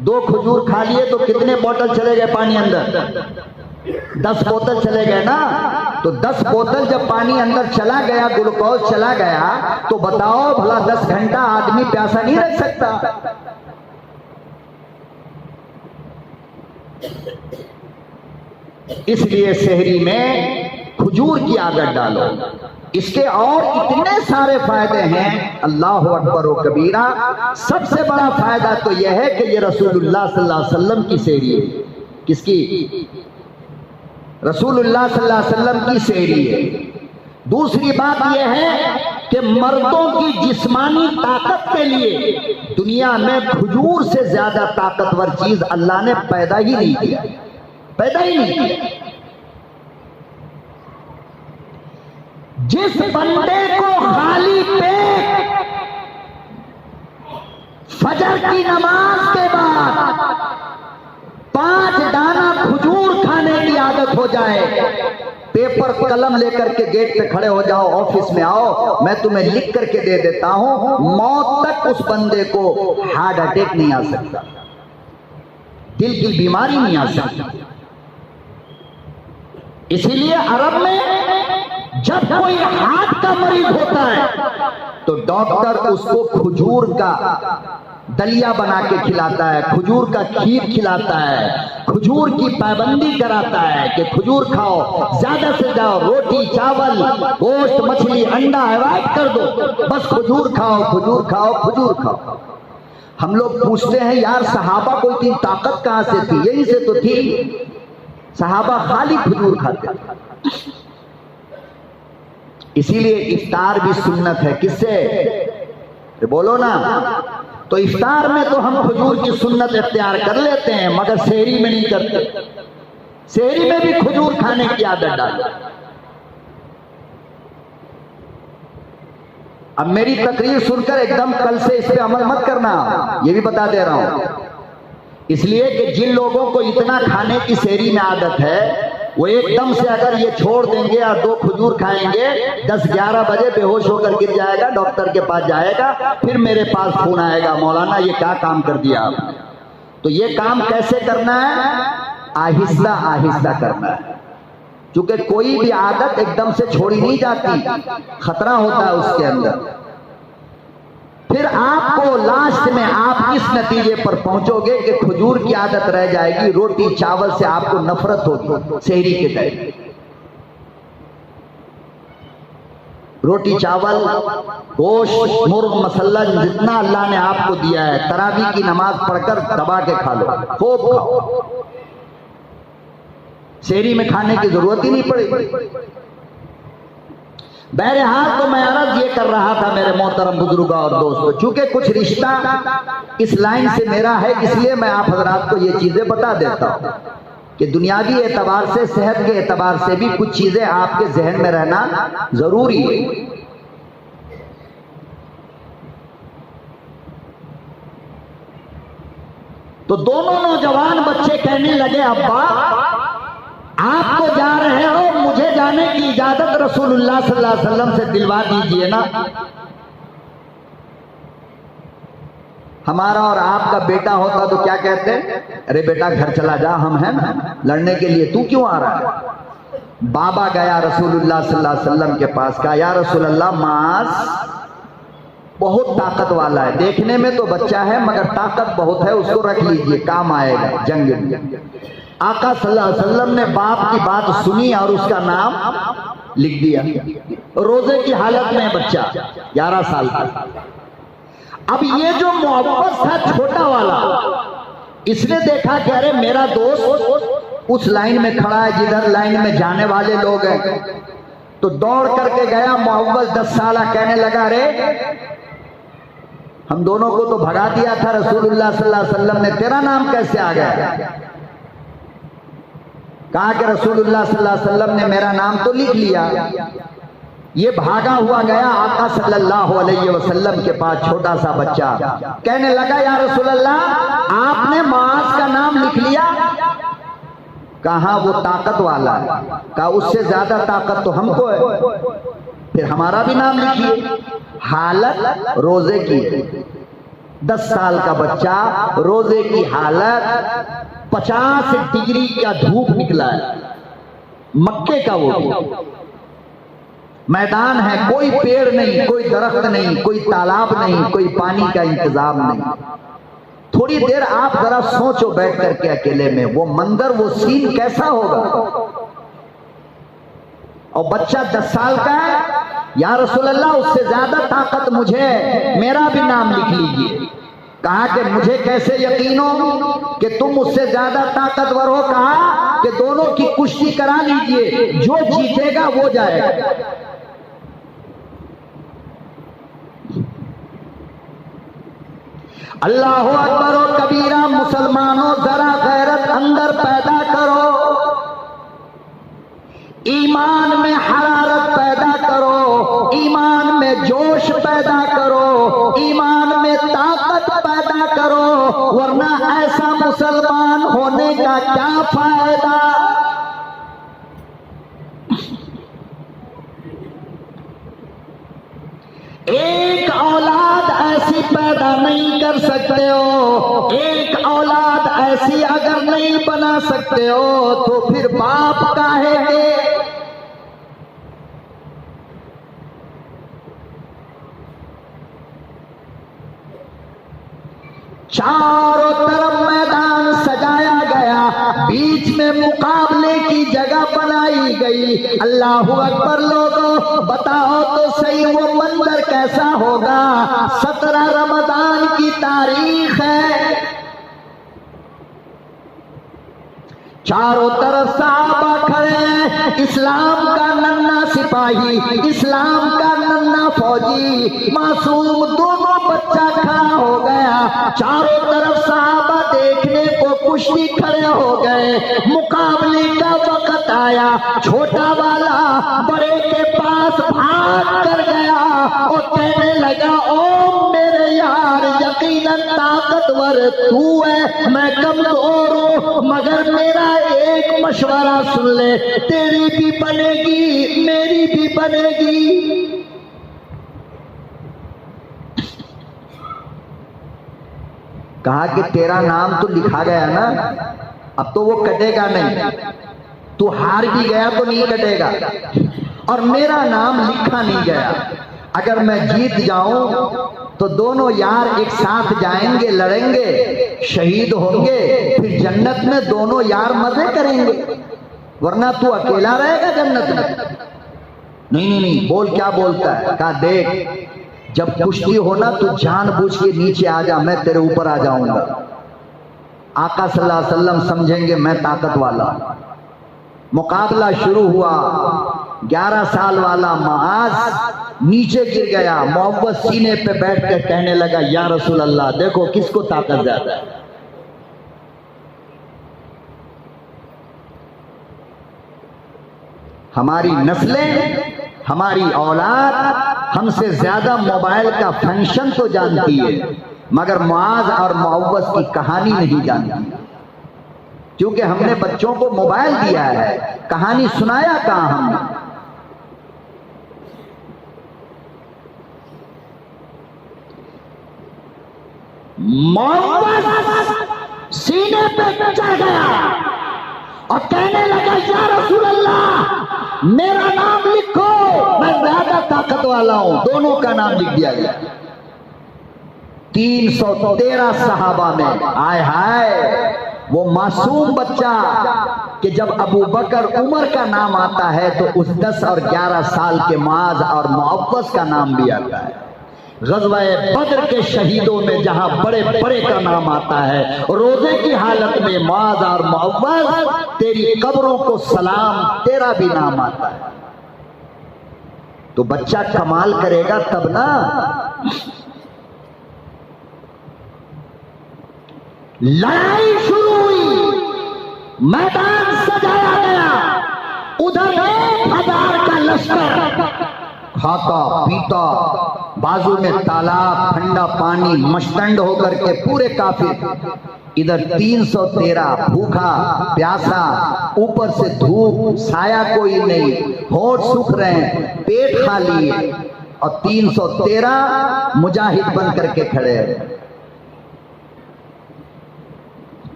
2 खजूर खा लिए तो कितने बोतल चले गए पानी अंदर? 10 बोतल चले गए ना। तो 10 बोतल जब पानी अंदर चला गया, ग्लूकोज चला गया, तो बताओ भला 10 घंटा आदमी प्यासा नहीं रख सकता। इसलिए सहरी में खजूर की आदत डालो। इसके और इतने सारे फायदे हैं, अल्लाह अकबर व कबीरा। सबसे बड़ा फायदा तो यह है कि ये रसूलुल्लाह सल्लल्लाहु अलैहि वसल्लम की सहरी है। किसकी? रसूलुल्लाह सल्लल्लाहु अलैहि वसल्लम की सहरी है। दूसरी बात यह है कि मर्दों की जिस्मानी ताकत के लिए दुनिया में खजूर से ज्यादा ताकतवर चीज अल्लाह ने पैदा ही नहीं किया, पैदा ही नहीं किया। जिस बंदे को खाली पेट फजर की नमाज के बाद 5 दाना खजूर खाने की आदत हो जाए, पेपर कलम लेकर के गेट पे खड़े हो जाओ, ऑफिस में आओ, मैं तुम्हें लिख करके दे देता हूं, मौत तक उस बंदे को हार्ट अटैक नहीं आ सकता, दिल की बीमारी नहीं आ सकती। इसीलिए अरब में जब कोई हार्ट का मरीज होता है तो डॉक्टर उसको खजूर का दलिया बना के खिलाता है, खजूर का खीर खिलाता है, खजूर की पाबंदी कराता है कि खजूर खाओ, ज्यादा से ज्यादा रोटी चावल गोश्त मछली अंडा अवॉइड कर दो, बस खजूर खाओ खजूर खाओ खजूर खाओ। हम लोग पूछते हैं यार सहाबा को इतनी ताकत कहां से थी? यही से तो थी, सहाबा खाली खजूर खाते। इसीलिए इफ्तार भी सुन्नत है। किससे? बोलो ना। तो इफ्तार में तो हम खजूर की सुन्नत इख्तियार कर लेते हैं, मगर सहरी में नहीं करते। सहरी में भी खजूर खाने की आदत डालो। अब मेरी तकरीर सुनकर एकदम कल से इस पे अमल मत करना, ये भी बता दे रहा हूं। इसलिए कि जिन लोगों को इतना खाने की सहरी में आदत है, वो एकदम से अगर ये छोड़ देंगे या 2 खजूर खाएंगे, 10-11 बजे बेहोश होकर गिर जाएगा, डॉक्टर के पास जाएगा, फिर मेरे पास फोन आएगा, मौलाना ये क्या काम कर दिया आपने। तो ये काम कैसे करना है? आहिस्ता आहिस्ता करना है, क्योंकि कोई भी आदत एकदम से छोड़ी नहीं जाती, खतरा होता है उसके अंदर। फिर आपको लास्ट में आप इस नतीजे पर पहुंचोगे कि खजूर की आदत रह जाएगी, रोटी चावल से आपको नफरत होगी सहरी के टाइम। रोटी चावल गोश्त मुर्ग मसल्ला जितना अल्लाह ने आपको दिया है, तरावी की नमाज पढ़कर दबा के खा लो, खूब खाओ, सहरी में खाने की जरूरत ही नहीं पड़ेगी। बहरहाल तो मैं अर्ज ये कर रहा था मेरे मोहतरम बुजुर्गों और दोस्तों, चूंकि कुछ रिश्ता इस लाइन से मेरा है, इसलिए मैं आप हजरात को ये चीजें बता देता हूं कि दुनियावी एतबार से, सेहत के एतबार से भी कुछ चीजें आपके जहन में रहना जरूरी है। तो दोनों नौजवान बच्चे कहने लगे, अब्बा आप तो जा रहे हो, मुझे जाने की इजाजत रसूलुल्लाह सल्लल्लाहु अलैहि वसल्लम से दिलवा दीजिए ना। हमारा और आपका बेटा होता तो क्या कहते हैं, अरे बेटा घर चला जा, हम हैं ना लड़ने के लिए, तू क्यों आ रहा है। बाबा गया रसूलुल्लाह सल्लल्लाहु अलैहि वसल्लम के पास, कहा या रसूलल्लाह मास बहुत ताकत वाला है, देखने में तो बच्चा है मगर ताकत बहुत है, उसको रख लीजिए काम आएगा जंग में। आका सल्लल्लाहु अलैहि वसल्लम ने बाप की बात सुनी और उसका नाम लिख दिया। रोजे की हालत में बच्चा 11 साल का। अब ये जो मोहब्बत था छोटा वाला, इसने देखा कि अरे मेरा दोस्त उस लाइन में खड़ा है जिधर लाइन में जाने वाले लोग हैं, तो दौड़ करके गया। मोहब्बत 10 साल कहने लगा, अरे हम दोनों को तो भगा दिया था रसूलुल्लाह सल्लल्लाहु अलैहि वसल्लम ने, तेरा नाम कैसे आ गया। कहा कि रसूलुल्लाह सल्लल्लाहु अलैहि वसल्लम ने मेरा नाम तो लिख लिया। ये भागा हुआ गया आका सल्लल्लाहु अलैहि वसल्लम के पास, छोटा सा बच्चा कहने लगा, या रसूलल्लाह आपने मास का नाम लिख लिया। कहा वो ताकत वाला है। कहा उससे ज्यादा ताकत तो हमको है, फिर हमारा भी नाम लिखिए। हालत रोजे की, 10 साल का बच्चा, रोजे की हालत, 50 डिग्री का धूप निकला है, मक्के का वो भी मैदान है, कोई पेड़ नहीं, कोई दरख्त नहीं, कोई तालाब नहीं, कोई पानी का इंतजाम नहीं। थोड़ी देर आप जरा सोचो बैठ करके अकेले में, वो मंजर, वो सीन कैसा होगा। और बच्चा 10 साल का है, या रसूलल्लाह उससे ज्यादा ताकत मुझे है, मेरा भी नाम लिख लीजिए। कहा कि मुझे कैसे यकीन हो कि तुम मुझसे ज्यादा ताकतवर हो। कहा कि दोनों की कुश्ती करा लीजिए, जो जीतेगा वो जाएगा। अल्लाहु अकबर और कबीरा, मुसलमानों जरा गैरत अंदर पैदा करो, ईमान में हरारत पैदा करो, ईमान में जोश पैदा करो, ईमान में ताकत पैदा करो, वरना ऐसा मुसलमान होने का क्या फायदा। एक औलाद ऐसी पैदा नहीं कर सकते हो, एक औलाद ऐसी अगर नहीं बना सकते हो तो फिर बाप काहे के। चारों तरफ मैदान सजाया गया, बीच में मुकाबले की जगह बनाई गई। अल्लाहु अकबर लोगों, बताओ तो सही वो मंजर कैसा होगा। 17 रमजान की तारीख है, चारों तरफ सहाबा खड़े हैं, इस्लाम का नन्हा सिपाही, इस्लाम का नन्हा फौजी, मासूम दोनों बच्चा खड़ा हो गया। चारों तरफ सहाबा देखने को कुश्ती खड़े हो गए। मुकाबले का वक्त आया, छोटा वाला बड़े के पास भाग कर गया और कहने लगा, ओ मेरे यार, यकीनन ताकतवर तू है, मैं कमजोर हूं, मगर मेरा एक मशवरा सुन ले, तेरी भी बनेगी मेरी भी बनेगी। कहा कि तेरा नाम तो लिखा गया ना, अब तो वो कटेगा नहीं, तू हार भी गया तो नहीं कटेगा, और मेरा नाम लिखा नहीं गया। अगर मैं जीत जाऊं तो दोनों यार एक साथ जाएंगे, लड़ेंगे, शहीद होंगे, फिर जन्नत में दोनों यार मजे करेंगे, वरना तू अकेला रहेगा जन्नत में। नहीं, बोल क्या बोलता है? कहा देख, जब कुश्ती होना तो जानबूझ के नीचे आ जा, मैं तेरे ऊपर आ जाऊंगा। आका सल्लल्लाहु अलैहि वसल्लम समझेंगे मैं ताकत वाला। मुकाबला शुरू हुआ। 11 साल वाला मुआज नीचे गिर गया। मोहब्बत सीने पे बैठ कर कहने लगा, या रसूल अल्लाह, देखो किसको ताकत ज्यादा है। हमारी नस्लें, हमारी औलाद हमसे ज्यादा मोबाइल का फंक्शन तो जानती है, मगर मुआज और मोहब्बत की कहानी नहीं जानती, क्योंकि हमने बच्चों को मोबाइल दिया है, कहानी सुनाया कहां हमने। मोहब्बत सीने पे चढ़ गया और कहने लगा, या रसूल अल्लाह, मेरा नाम लिखो, मैं ज्यादा ताकत वाला हूं। दोनों का नाम लिख दिया गया। 313 सहाबा में। आय हाय, वो मासूम बच्चा कि जब अबू बकर उमर का नाम आता है तो उस 10 और 11 साल के मुआज और मोहब्बत का नाम भी आता है। ग़ज़वा-ए बद्र के शहीदों में जहां बड़े बड़े का नाम आता है, रोजे की हालत में मुआज और मोहब्बत, तेरी कब्रों को सलाम, तेरा भी नाम आता है। तो बच्चा कमाल करेगा तब ना। लड़ाई शुरू हुई, मैदान सजाया गया, उधर 1000 का लश्कर, खाता पीता, बाजू में तालाब, ठंडा पानी, मस्तंड होकर के पूरे काफिर। इधर 313 भूखा प्यासा, ऊपर से धूप, साया कोई नहीं, होठ सूख रहे हैं, पेट खाली है, और 313 मुजाहिद बन करके खड़े हैं।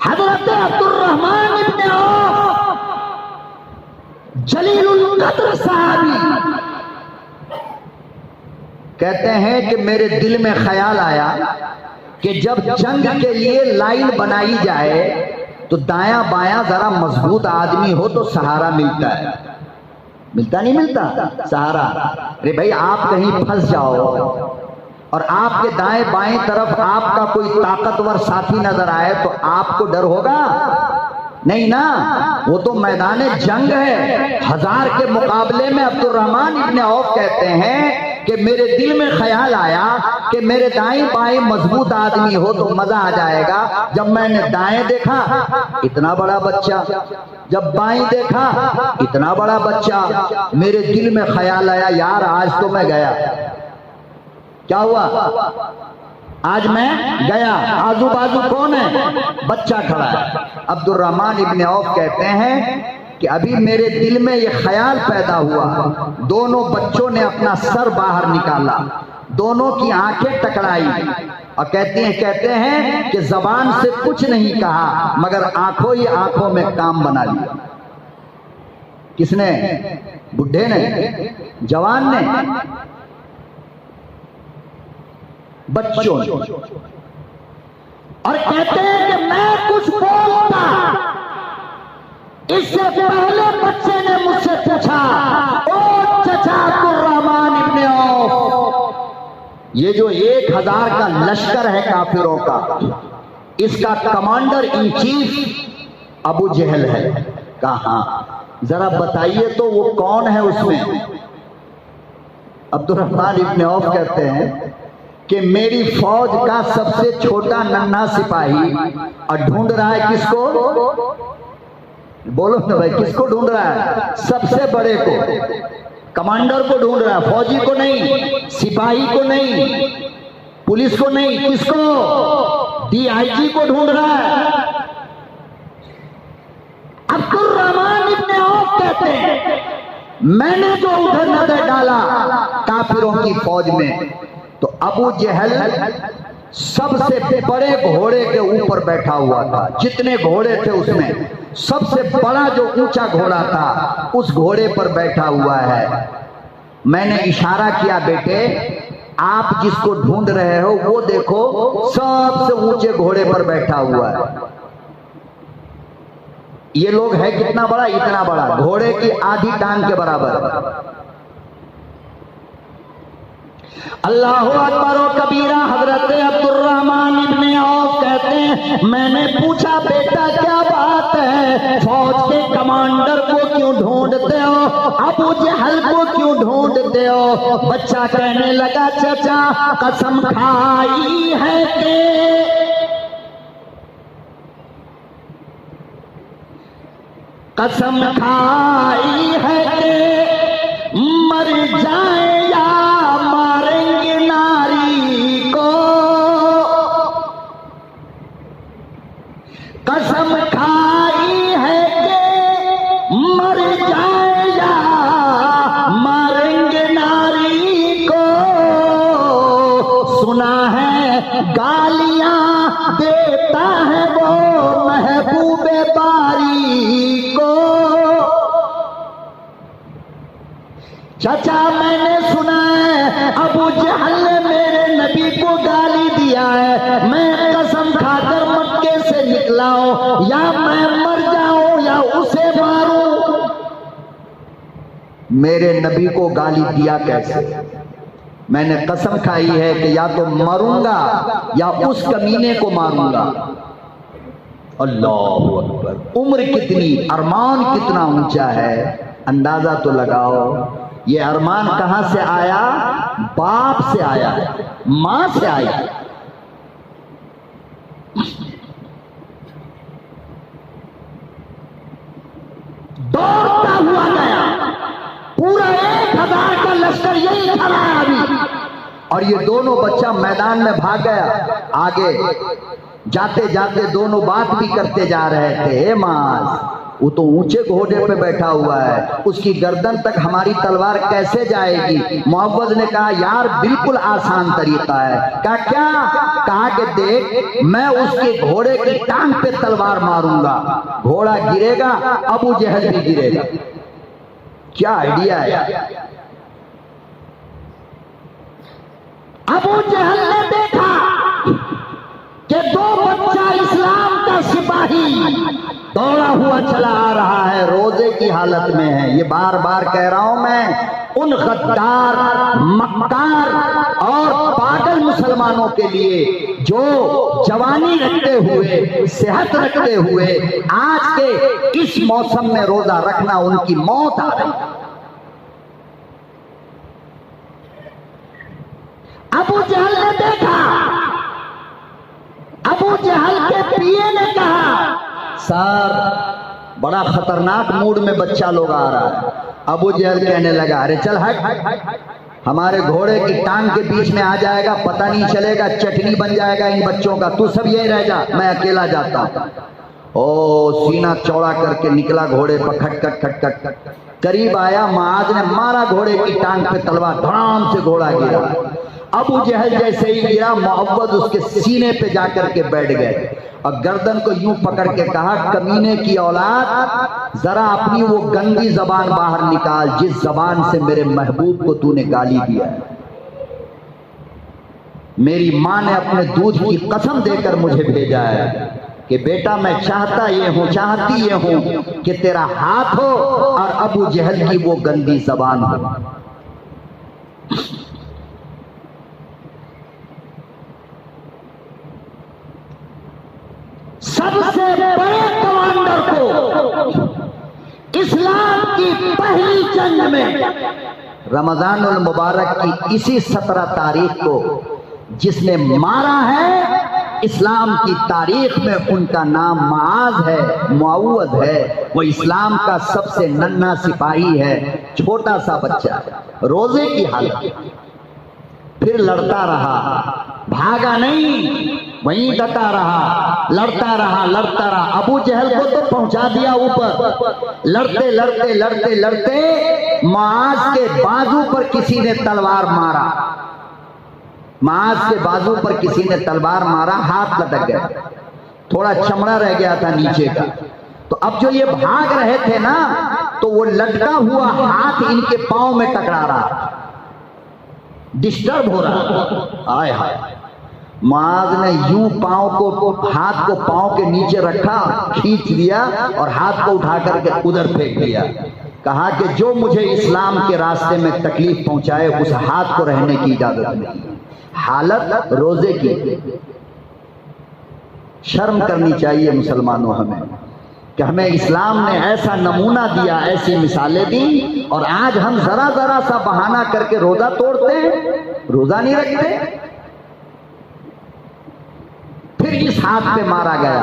हज़रत अब्दुर्रहमान इब्न औफ, जलीलुल क़द्र साहबी, कहते हैं कि मेरे दिल में ख्याल आया कि जब जंग के लिए लाइन बनाई जाए तो दायां बायां जरा मजबूत आदमी हो तो सहारा मिलता है। मिलता नहीं मिलता सहारा? अरे भाई, आप कहीं फंस जाओ और आपके दाएं बाएं तरफ आपका कोई ताकतवर साथी नजर आए तो आपको डर होगा? नहीं ना, वो तो मैदान जंग है। 1000 के मुकाबले में अब्दुर्रहमान इब्न औफ कहते हैं कि मेरे दिल में ख्याल आया कि मेरे दाएं बाएं मजबूत आदमी हो तो मजा आ जाएगा। जब मैंने दाएं देखा, इतना बड़ा बच्चा, जब बाएं देखा, इतना बड़ा बच्चा, मेरे दिल में ख्याल आया, यार आज तो मैं गया। क्या हुआ? आज मैं गया। आजू बाजू कौन है? बच्चा खड़ा है। अब्दुर्रहमान इब्न औफ कहते हैं कि अभी मेरे दिल में ये ख्याल पैदा हुआ, दोनों बच्चों ने अपना सर बाहर निकाला, दोनों की आंखें टकराई और कहते हैं कि जबान से कुछ नहीं कहा, मगर आंखों ही आंखों में काम बना लिया। किसने? बुढ़े ने? जवान ने? बच्चों ने। और कहते हैं कि मैं कुछ बोलता, इससे पहले बच्चे ने मुझसे पूछा, ओ चचा अब्दुर्रहमान इब्न औफ, ये जो 1000 का लश्कर है काफिरों का, इसका कमांडर इन चीफ अबू जहल है। कहा जरा बताइए तो वो कौन है उसमें? अब्दुर्रहमान इब्न औफ कहते हैं कि मेरी फौज का सबसे छोटा नन्हा सिपाही, और ढूंढ रहा है किसको? बोलो ना भाई, किसको ढूंढ रहा है? सबसे बड़े को, कमांडर को ढूंढ रहा है, फौजी को नहीं, सिपाही को नहीं, पुलिस को नहीं, किसको? डीआईजी को ढूंढ रहा है। अब्दुर्रहमान इब्न औफ कहते हैं मैंने जो उधर नजर डाला काफिरों की फौज में, तो अबू जहल सबसे बड़े घोड़े के ऊपर बैठा हुआ था। जितने घोड़े थे उसमें सबसे बड़ा जो ऊंचा घोड़ा था उस घोड़े पर बैठा हुआ है। मैंने इशारा किया, बेटे आप जिसको ढूंढ रहे हो वो देखो सबसे ऊंचे घोड़े पर बैठा हुआ है। ये लोग है कितना बड़ा, इतना बड़ा, घोड़े की आधी टांग के बराबर। अल्लाह अकबर व कबीरा। हजरत अब्दुर्रहमान इब्ने औफ कहते हैं, मैंने पूछा बेटा क्या बात है, फौज के कमांडर को क्यों ढूंढते हो, अबू जहल को क्यों ढूंढते हो। बच्चा कहने लगा, चाचा कसम खाई है कि कसम खाई है कि मर जाए या मारेंगे नारी को, कसम खाई है कि मर जाए या मारेंगे नारी को। सुना है गालियां देता है वो महबूबे बारी को। चाचा मैंने सुना है अबू जहल ने मेरे नबी को गाली दिया है, मैं कसम खाकर मक्के से निकला हूं, या मैं मर जाऊं या उसे मारूं। मेरे नबी को गाली दिया कैसे? मैंने कसम खाई है कि या तो मरूंगा या उस कमीने को मारूंगा। अल्लाहु अकबर। उम्र कितनी, अरमान कितना ऊंचा है, अंदाजा तो लगाओ। ये अरमान कहां से आया? बाप से आया, मां से आया। दौड़ता हुआ गया, पूरा 1000 का लश्कर यही खड़ा है अभी, और ये दोनों बच्चा मैदान में भाग गया। आगे जाते जाते दोनों बात भी करते जा रहे थे। मास वो तो ऊंचे घोड़े पे बैठा हुआ है, उसकी गर्दन तक हमारी तलवार कैसे जाएगी? मोहब्बत ने कहा यार बिल्कुल आसान तरीका है। कहा क्या? कहा कि देख मैं उसके घोड़े की टांग पे तलवार मारूंगा, घोड़ा गिरेगा, अबू जहल भी गिरेगा। क्या आइडिया है? अबू जहल ने देखा कि दो बच्चा इस्लाम का सिपाही दौड़ा हुआ चला आ रहा है, रोजे की हालत में है। ये बार बार कह रहा हूं मैं, उन गद्दार, मक्कार और पागल मुसलमानों के लिए जो जवानी रखते हुए, सेहत रखते हुए आज के इस मौसम में रोजा रखना उनकी मौत आ रही। अबू जहल ने देखा, अबू जहल के पिए ने कहा सर बड़ा खतरनाक मूड में बच्चा लोग आ रहा है। अबू जहल कहने लगा अरे चल हट, हमारे घोड़े की टांग के बीच में आ जाएगा, पता नहीं चलेगा, चटनी बन जाएगा इन बच्चों का, तू सब यही रह जा, मैं अकेला जाता हूं। ओ सीना चौड़ा करके निकला घोड़े पर, खटखट खटखट करीब आया, माज ने मारा घोड़े की टांग पे तलवार, धड़ाम से घोड़ा गिरा। अबू जहल जैसे ही गिरा, मोहब्बत उसके सीने पे जाकर के बैठ गए और गर्दन को यूं पकड़ के कहा कमीने की औलाद, जरा अपनी वो गंदी जबान बाहर निकाल जिस जबान से मेरे महबूब को तूने गाली दिया है। मेरी मां ने अपने दूध की कसम देकर मुझे भेजा है कि बेटा मैं चाहता ये हूं, चाहती ये हूं कि तेरा हाथ हो और अबू जहल की वो गंदी जबान हो। सबसे बड़े कमांडर को इस्लाम की पहली जंग में रमजानुल मुबारक की इसी 17 तारीख को जिसने मारा है, इस्लाम की तारीख में उनका नाम मुआज है, मुआवज है। वो इस्लाम का सबसे नन्हा सिपाही है, छोटा सा बच्चा, रोजे की हालत। फिर लड़ता रहा, भागा नहीं, वहीं डटा रहा, लड़ता रहा, लड़ता रहा। अबू जहल को तो पहुंचा दिया ऊपर। लड़ते लड़ते लड़ते लड़ते मुआज के बाजू पर किसी ने तलवार मारा, मुआज के बाजू पर किसी ने तलवार मारा, हाथ लटक गया, थोड़ा चमड़ा रह गया था नीचे का। तो अब जो ये भाग रहे थे ना, तो वो लटका हुआ हाथ इनके पांव में टकरा रहा। डिस्टर्ब हो रहा। आय हाय, मुआज ने यूं पांव को, हाथ को पांव के नीचे रखा, खींच लिया और हाथ को उठा करके उधर फेंक दिया। कहा कि जो मुझे इस्लाम के रास्ते में तकलीफ पहुंचाए उस हाथ को रहने की इजाजत नहीं। हालत रोजे की। शर्म करनी चाहिए मुसलमानों हमें कि हमें इस्लाम ने ऐसा नमूना दिया, ऐसी मिसालें दी, और आज हम जरा जरा सा बहाना करके रोजा तोड़ते हैं, रोजा नहीं रखते। फिर इस हाथ पे मारा गया,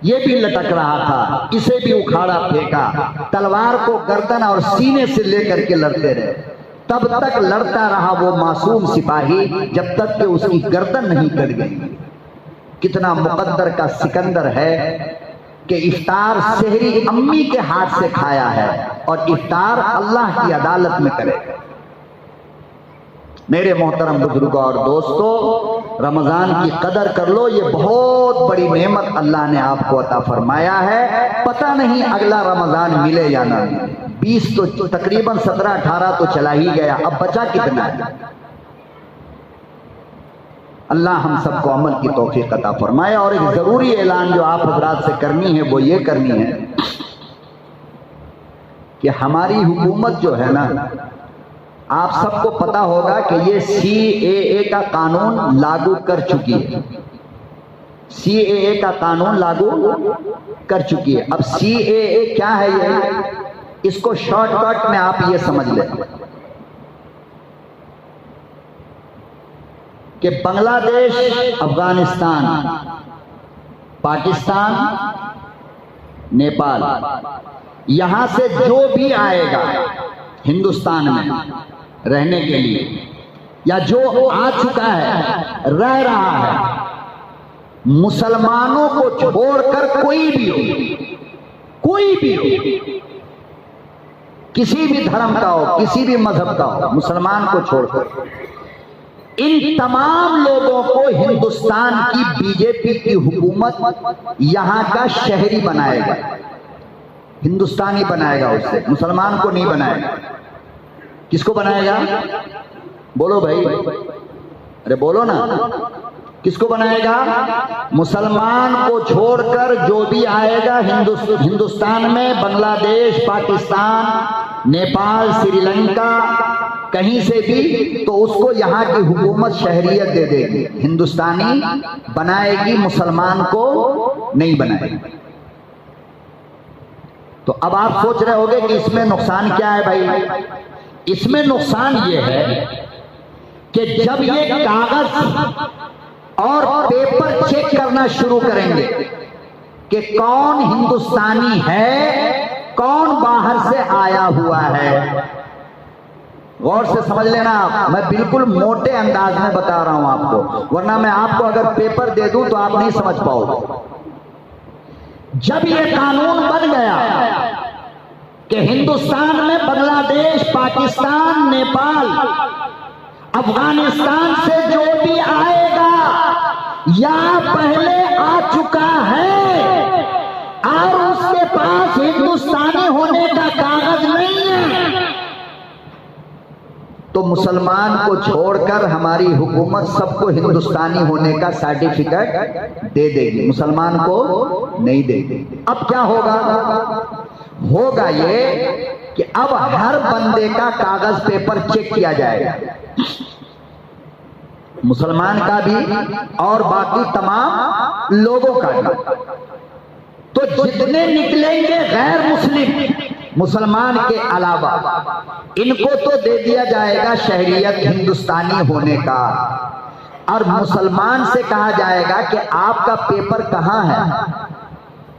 ये भी लटक रहा था, इसे भी उखाड़ा फेंका, तलवार को गर्दन और सीने से लेकर के लड़ते रहे। तब तक लड़ता रहा वो मासूम सिपाही जब तक कि उसकी गर्दन नहीं कट गई। कितना मुकद्दर का सिकंदर है कि इफ्तार सेहरी अम्मी के हाथ से खाया है और इफ्तार अल्लाह की अदालत में करेगा। मेरे मोहतरम बुजुर्गों और दोस्तों, रमजान की कदर कर लो, ये बहुत बड़ी नेमत अल्लाह ने आपको अता फरमाया है। पता नहीं अगला रमजान मिले या ना मिले। 20 तो तकरीबन 17-18 तो चला ही गया, अब बचा कितना है। अल्लाह हम सबको अमल की तौफीक अता फरमाए। और एक जरूरी ऐलान जो आप हजरात से करनी है वो ये करनी है कि हमारी हुकूमत जो है ना, आप सबको पता होगा कि ये CAA का कानून लागू कर चुकी है। CAA का कानून लागू कर चुकी है। अब CAA क्या है ये, इसको शॉर्टकट में आप ये समझ लें कि बांग्लादेश, अफगानिस्तान, पाकिस्तान, नेपाल, यहां से जो भी आएगा हिंदुस्तान में रहने के लिए या जो आ चुका है, रह रहा है, मुसलमानों को छोड़कर कोई भी हो, किसी भी धर्म का हो, किसी भी मजहब का हो, मुसलमान को छोड़कर इन तमाम लोगों को हिंदुस्तान की बीजेपी की हुकूमत यहां का शहरी बनाएगा, हिंदुस्तानी बनाएगा, उससे मुसलमान को नहीं बनाएगा। किसको बनाएगा? बोलो भाई, अरे बोलो ना, किसको बनाएगा? मुसलमान को छोड़कर जो भी आएगा हिंदुस्तान में, बांग्लादेश, पाकिस्तान, नेपाल, श्रीलंका, कहीं से भी, तो उसको यहाँ की हुकूमत शहरियत दे देगी, हिंदुस्तानी बनाएगी, मुसलमान को नहीं बनाएगी। तो अब आप सोच रहे होंगे कि इसमें नुकसान क्या है भाई? इसमें नुकसान ये है कि जब ये कागज और पेपर चेक करना शुरू करेंगे कि कौन हिंदुस्तानी है, कौन बाहर से आया हुआ है, गौर से समझ लेना आप, मैं बिल्कुल मोटे अंदाज में बता रहा हूं आपको, वरना मैं आपको अगर पेपर दे दूं तो आप नहीं समझ पाओगे। जब ये कानून बन गया कि हिंदुस्तान में बांग्लादेश, पाकिस्तान, नेपाल, अफगानिस्तान से जो भी आएगा या पहले आ चुका है और उसके पास हिंदुस्तानी होने का कागज नहीं है, तो मुसलमान को छोड़कर हमारी हुकूमत सबको हिंदुस्तानी होने का सर्टिफिकेट दे देगी, मुसलमान को नहीं देगी। अब क्या होगा ये कि अब हर बंदे का कागज पेपर चेक किया जाएगा, मुसलमान का भी और बाकी तमाम लोगों का भी। तो जितने निकलेंगे गैर मुस्लिम, मुसलमान के अलावा, इनको तो दे दिया जाएगा शहरियत हिंदुस्तानी होने का, और मुसलमान से कहा जाएगा कि आपका पेपर कहां है,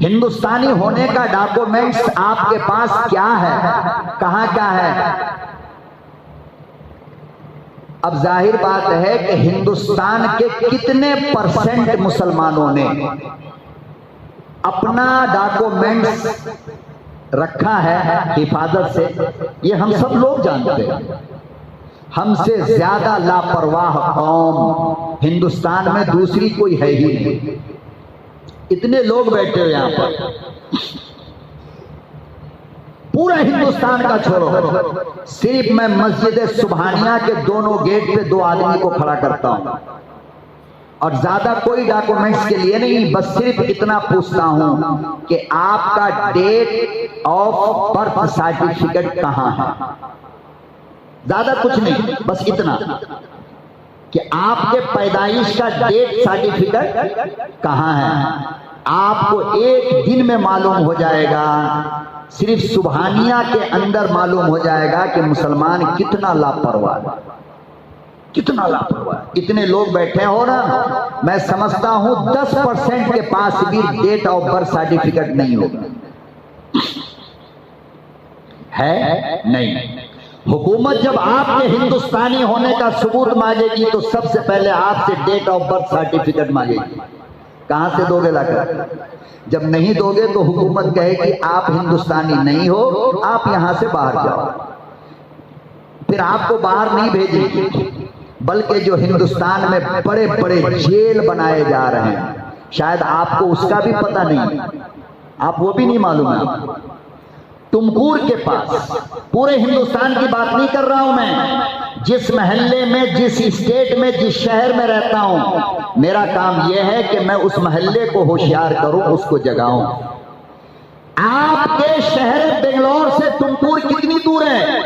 हिंदुस्तानी होने का डॉक्यूमेंट्स आपके पास क्या है, कहां क्या है। अब जाहिर बात है कि हिंदुस्तान के कितने % मुसलमानों ने अपना डॉक्यूमेंट्स रखा है हिफाजत से, ये हम सब लोग जानते हैं। हमसे ज्यादा लापरवाह कौम हिंदुस्तान में दूसरी कोई है ही नहीं। इतने लोग बैठे हो यहां पर, पूरा हिंदुस्तान का छोड़ो, सिर्फ मैं मस्जिद सुबहानिया के दोनों गेट पे 2 आदमी को खड़ा करता हूं और ज्यादा कोई डॉक्यूमेंट्स के लिए नहीं, बस सिर्फ इतना पूछता हूं कि आपका डेट ऑफ बर्थ सर्टिफिकेट कहां है। ज्यादा कुछ नहीं, बस इतना कि आपके पैदाइश का डेट सर्टिफिकेट कहां है। आपको एक दिन में मालूम हो जाएगा, सिर्फ सुबहानिया के अंदर मालूम हो जाएगा कि मुसलमान कितना लापरवाह है, कितना लापरवाह। इतने लोग बैठे हो ना, मैं समझता हूं 10% के पास भी डेट ऑफ बर्थ सर्टिफिकेट नहीं होगा, है नहीं। हुकूमत जब आपके हिंदुस्तानी होने का सबूत मांगेगी तो सबसे पहले आपसे डेट ऑफ बर्थ सर्टिफिकेट मांगेगी। कहां से दोगे लाकर? जब नहीं दोगे तो हुकूमत कहेगी आप हिंदुस्तानी नहीं हो, आप यहां से बाहर जाओ। फिर आपको बाहर नहीं भेजेगी, बल्कि जो हिंदुस्तान में बड़े बड़े जेल बनाए जा रहे हैं, शायद आपको उसका भी पता नहीं, आप वो भी नहीं मालूम है। तुमकुर के पास, पूरे हिंदुस्तान की बात नहीं कर रहा हूं मैं, जिस महल्ले में, जिस स्टेट में, जिस शहर में रहता हूं, मेरा काम यह है कि मैं उस महल्ले को होशियार करूं, उसको जगाऊं। आपके शहर बेंगलोर से तुमकुर कितनी दूर है?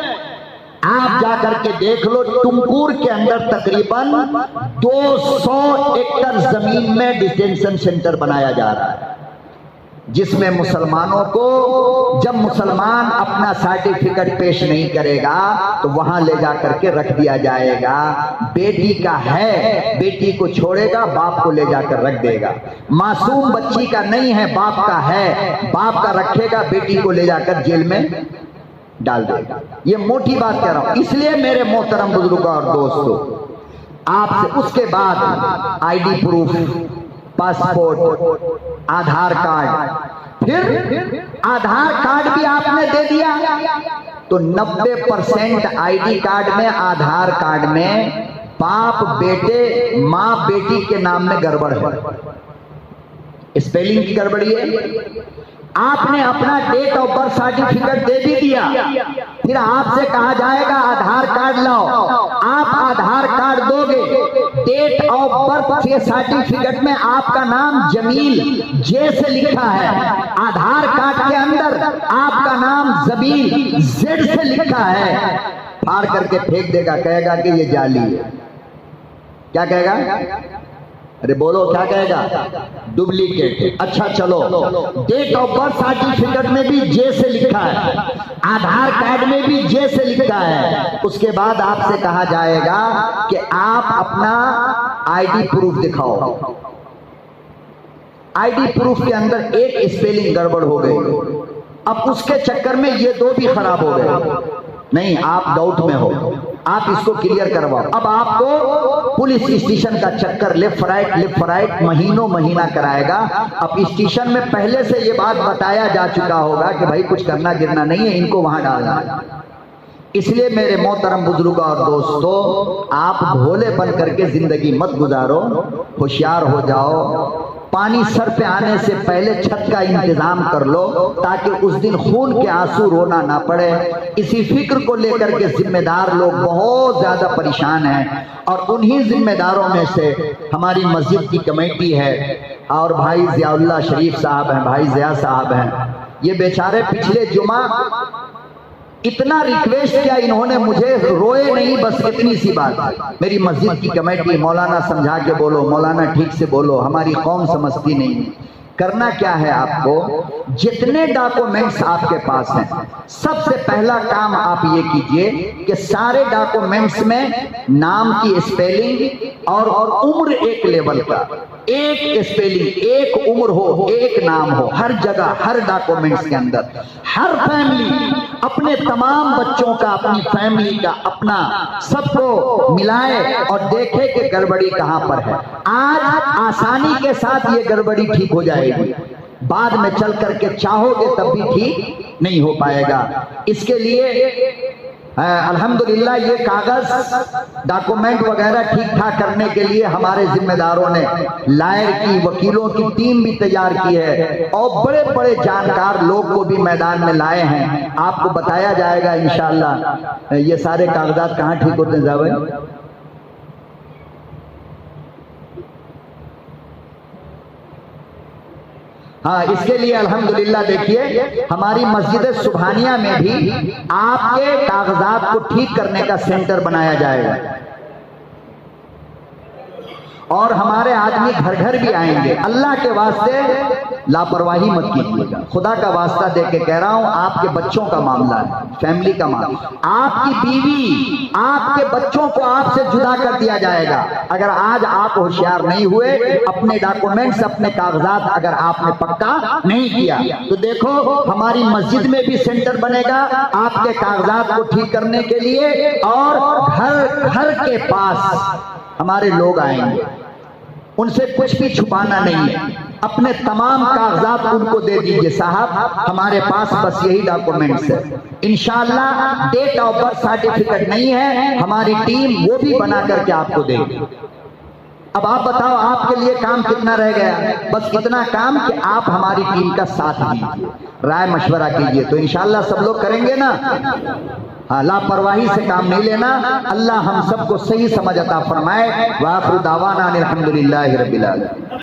आप जाकर के देख लो, तुमकुर के अंदर तकरीबन 200 एकड़ जमीन में डिटेंशन सेंटर बनाया जा रहा है, जिसमें मुसलमानों को, जब मुसलमान अपना सर्टिफिकेट पेश नहीं करेगा तो वहां ले जाकर के रख दिया जाएगा। बेटी का है, बेटी को छोड़ेगा, बाप को ले जाकर रख देगा। मासूम बच्ची का नहीं है, बाप का है, बाप का रखेगा, बेटी को ले जाकर जेल में डाल देगा। ये मोटी बात कह रहा हूं, इसलिए मेरे मोहतरम बुजुर्ग और दोस्तों, आपसे उसके बाद आईडी प्रूफ, पासपोर्ट, आधार कार्ड, फिर आधार कार्ड भी आपने दे दिया तो 90% आईडी कार्ड में, आधार कार्ड में बाप बेटे, मां बेटी के नाम में गड़बड़ है, स्पेलिंग की गड़बड़ी है। आपने अपना डेट ऑफ बर्थ सर्टिफिकेट दे भी दिया, फिर आपसे कहा जाएगा आधार कार्ड लाओ। आप आधार कार्ड दोगे, डेट ऑफ बर्थ के सर्टिफिकेट में आपका नाम जमील जे से लिखा है, आधार कार्ड के अंदर आपका नाम जबील जेड से लिखा है। फाड़ करके फेंक देगा, कहेगा कि ये जाली है। क्या कहेगा? अरे बोलो, क्या कहेगा? डुप्लीकेट। अच्छा चलो, डेट ऑफ बर्थ सर्टिफिकेट में भी जे से लिखा है, आधार कार्ड में भी जे से लिखा है। उसके बाद आपसे कहा जाएगा कि आप अपना आईडी प्रूफ दिखाओ। आईडी प्रूफ के अंदर एक स्पेलिंग गड़बड़ हो गई, अब उसके चक्कर में ये 2 भी खराब हो गए। नहीं, आप डाउट में हो, आप इसको क्लियर करवाओ। अब आपको पुलिस स्टेशन का चक्कर, लेफ्ट राइट महीनों महीना कराएगा। अब स्टेशन में पहले से ये बात बताया जा चुका होगा कि भाई कुछ करना गिरना नहीं है, इनको वहां डालना है। इसलिए मेरे मोहतरम बुजुर्ग और दोस्तों, आप भोले बन करके जिंदगी मत गुजारो, होशियार हो जाओ। पानी सर पे आने से पहले छत का इंतजाम कर लो, ताकि उस दिन खून के आंसू रोना ना पड़े। इसी फिक्र को लेकर के जिम्मेदार लोग बहुत ज्यादा परेशान हैं, और उन्हीं जिम्मेदारों में से हमारी मस्जिद की कमेटी है, और भाई जियाउल्लाह शरीफ साहब हैं, भाई जिया साहब हैं। ये बेचारे पिछले जुमा इतना रिक्वेस्ट किया इन्होंने मुझे, रोए नहीं, बस इतनी सी बात, मेरी मस्जिद की कमेटी, मौलाना समझा के बोलो, मौलाना ठीक से बोलो, हमारी कौम समझती नहीं। करना क्या है आपको, जितने डॉक्यूमेंट्स आपके पास हैं, सबसे पहला काम आप ये कीजिए कि सारे डॉक्यूमेंट्स में नाम की स्पेलिंग और उम्र एक लेवल का, एक स्पेलिंग, एक उम्र हो, एक नाम हो, हर जगह, हर डॉक्यूमेंट्स के अंदर। हर फैमिली अपने तमाम बच्चों का, अपनी फैमिली का, अपना सबको मिलाए और देखे कि गड़बड़ी कहां पर है। आज आसानी के साथ ये गड़बड़ी ठीक हो जाएगी, बाद में चल करके चाहोगे तब भी ठीक नहीं हो पाएगा। इसके लिए अल्हम्दुलिल्लाह ये कागज डॉक्यूमेंट वगैरह ठीक ठाक करने के लिए हमारे जिम्मेदारों ने लायर की, वकीलों की टीम भी तैयार की है और बड़े बड़े जानकार लोग को भी मैदान में लाए हैं। आपको बताया जाएगा इंशाअल्लाह ये सारे कागजात कहाँ ठीक होते हैं जावेद। हाँ, इसके लिए अल्हम्दुलिल्लाह देखिए हमारी मस्जिद सुभानिया में भी आपके कागजात को ठीक करने का सेंटर बनाया जाएगा और हमारे आदमी घर घर भी आएंगे। अल्लाह के वास्ते लापरवाही मत कीजिएगा, खुदा का वास्ता दे के कह रहा हूं, आपके बच्चों का मामला है, फैमिली का मामला, आपकी बीवी, आपके बच्चों को आपसे जुदा कर दिया जाएगा अगर आज आप होशियार नहीं हुए, अपने डॉक्यूमेंट्स, अपने कागजात अगर आपने पक्का नहीं किया। तो देखो हमारी मस्जिद में भी सेंटर बनेगा आपके कागजात को ठीक करने के लिए और घर घर के पास हमारे लोग आएंगे, उनसे कुछ भी छुपाना नहीं है, अपने तमाम कागजात उनको दे दीजिए, साहब हमारे पास बस यही डॉक्यूमेंट्स है। इंशाअल्लाह डेट ऑफ बर्थ सर्टिफिकेट नहीं है, हमारी टीम वो भी बना करके आपको देगी। अब आप बताओ आपके लिए काम कितना रह गया, बस इतना काम कि आप हमारी टीम का साथ दीजिए, राय मशवरा कीजिए, तो इंशाअल्लाह सब लोग करेंगे ना। हाँ, लापरवाही से काम नहीं लेना। अल्लाह हम सबको सही समझ अता फरमाए। व आखिर दावाना अनिल हम्दुलिल्लाहि रब्बिल आलमीन।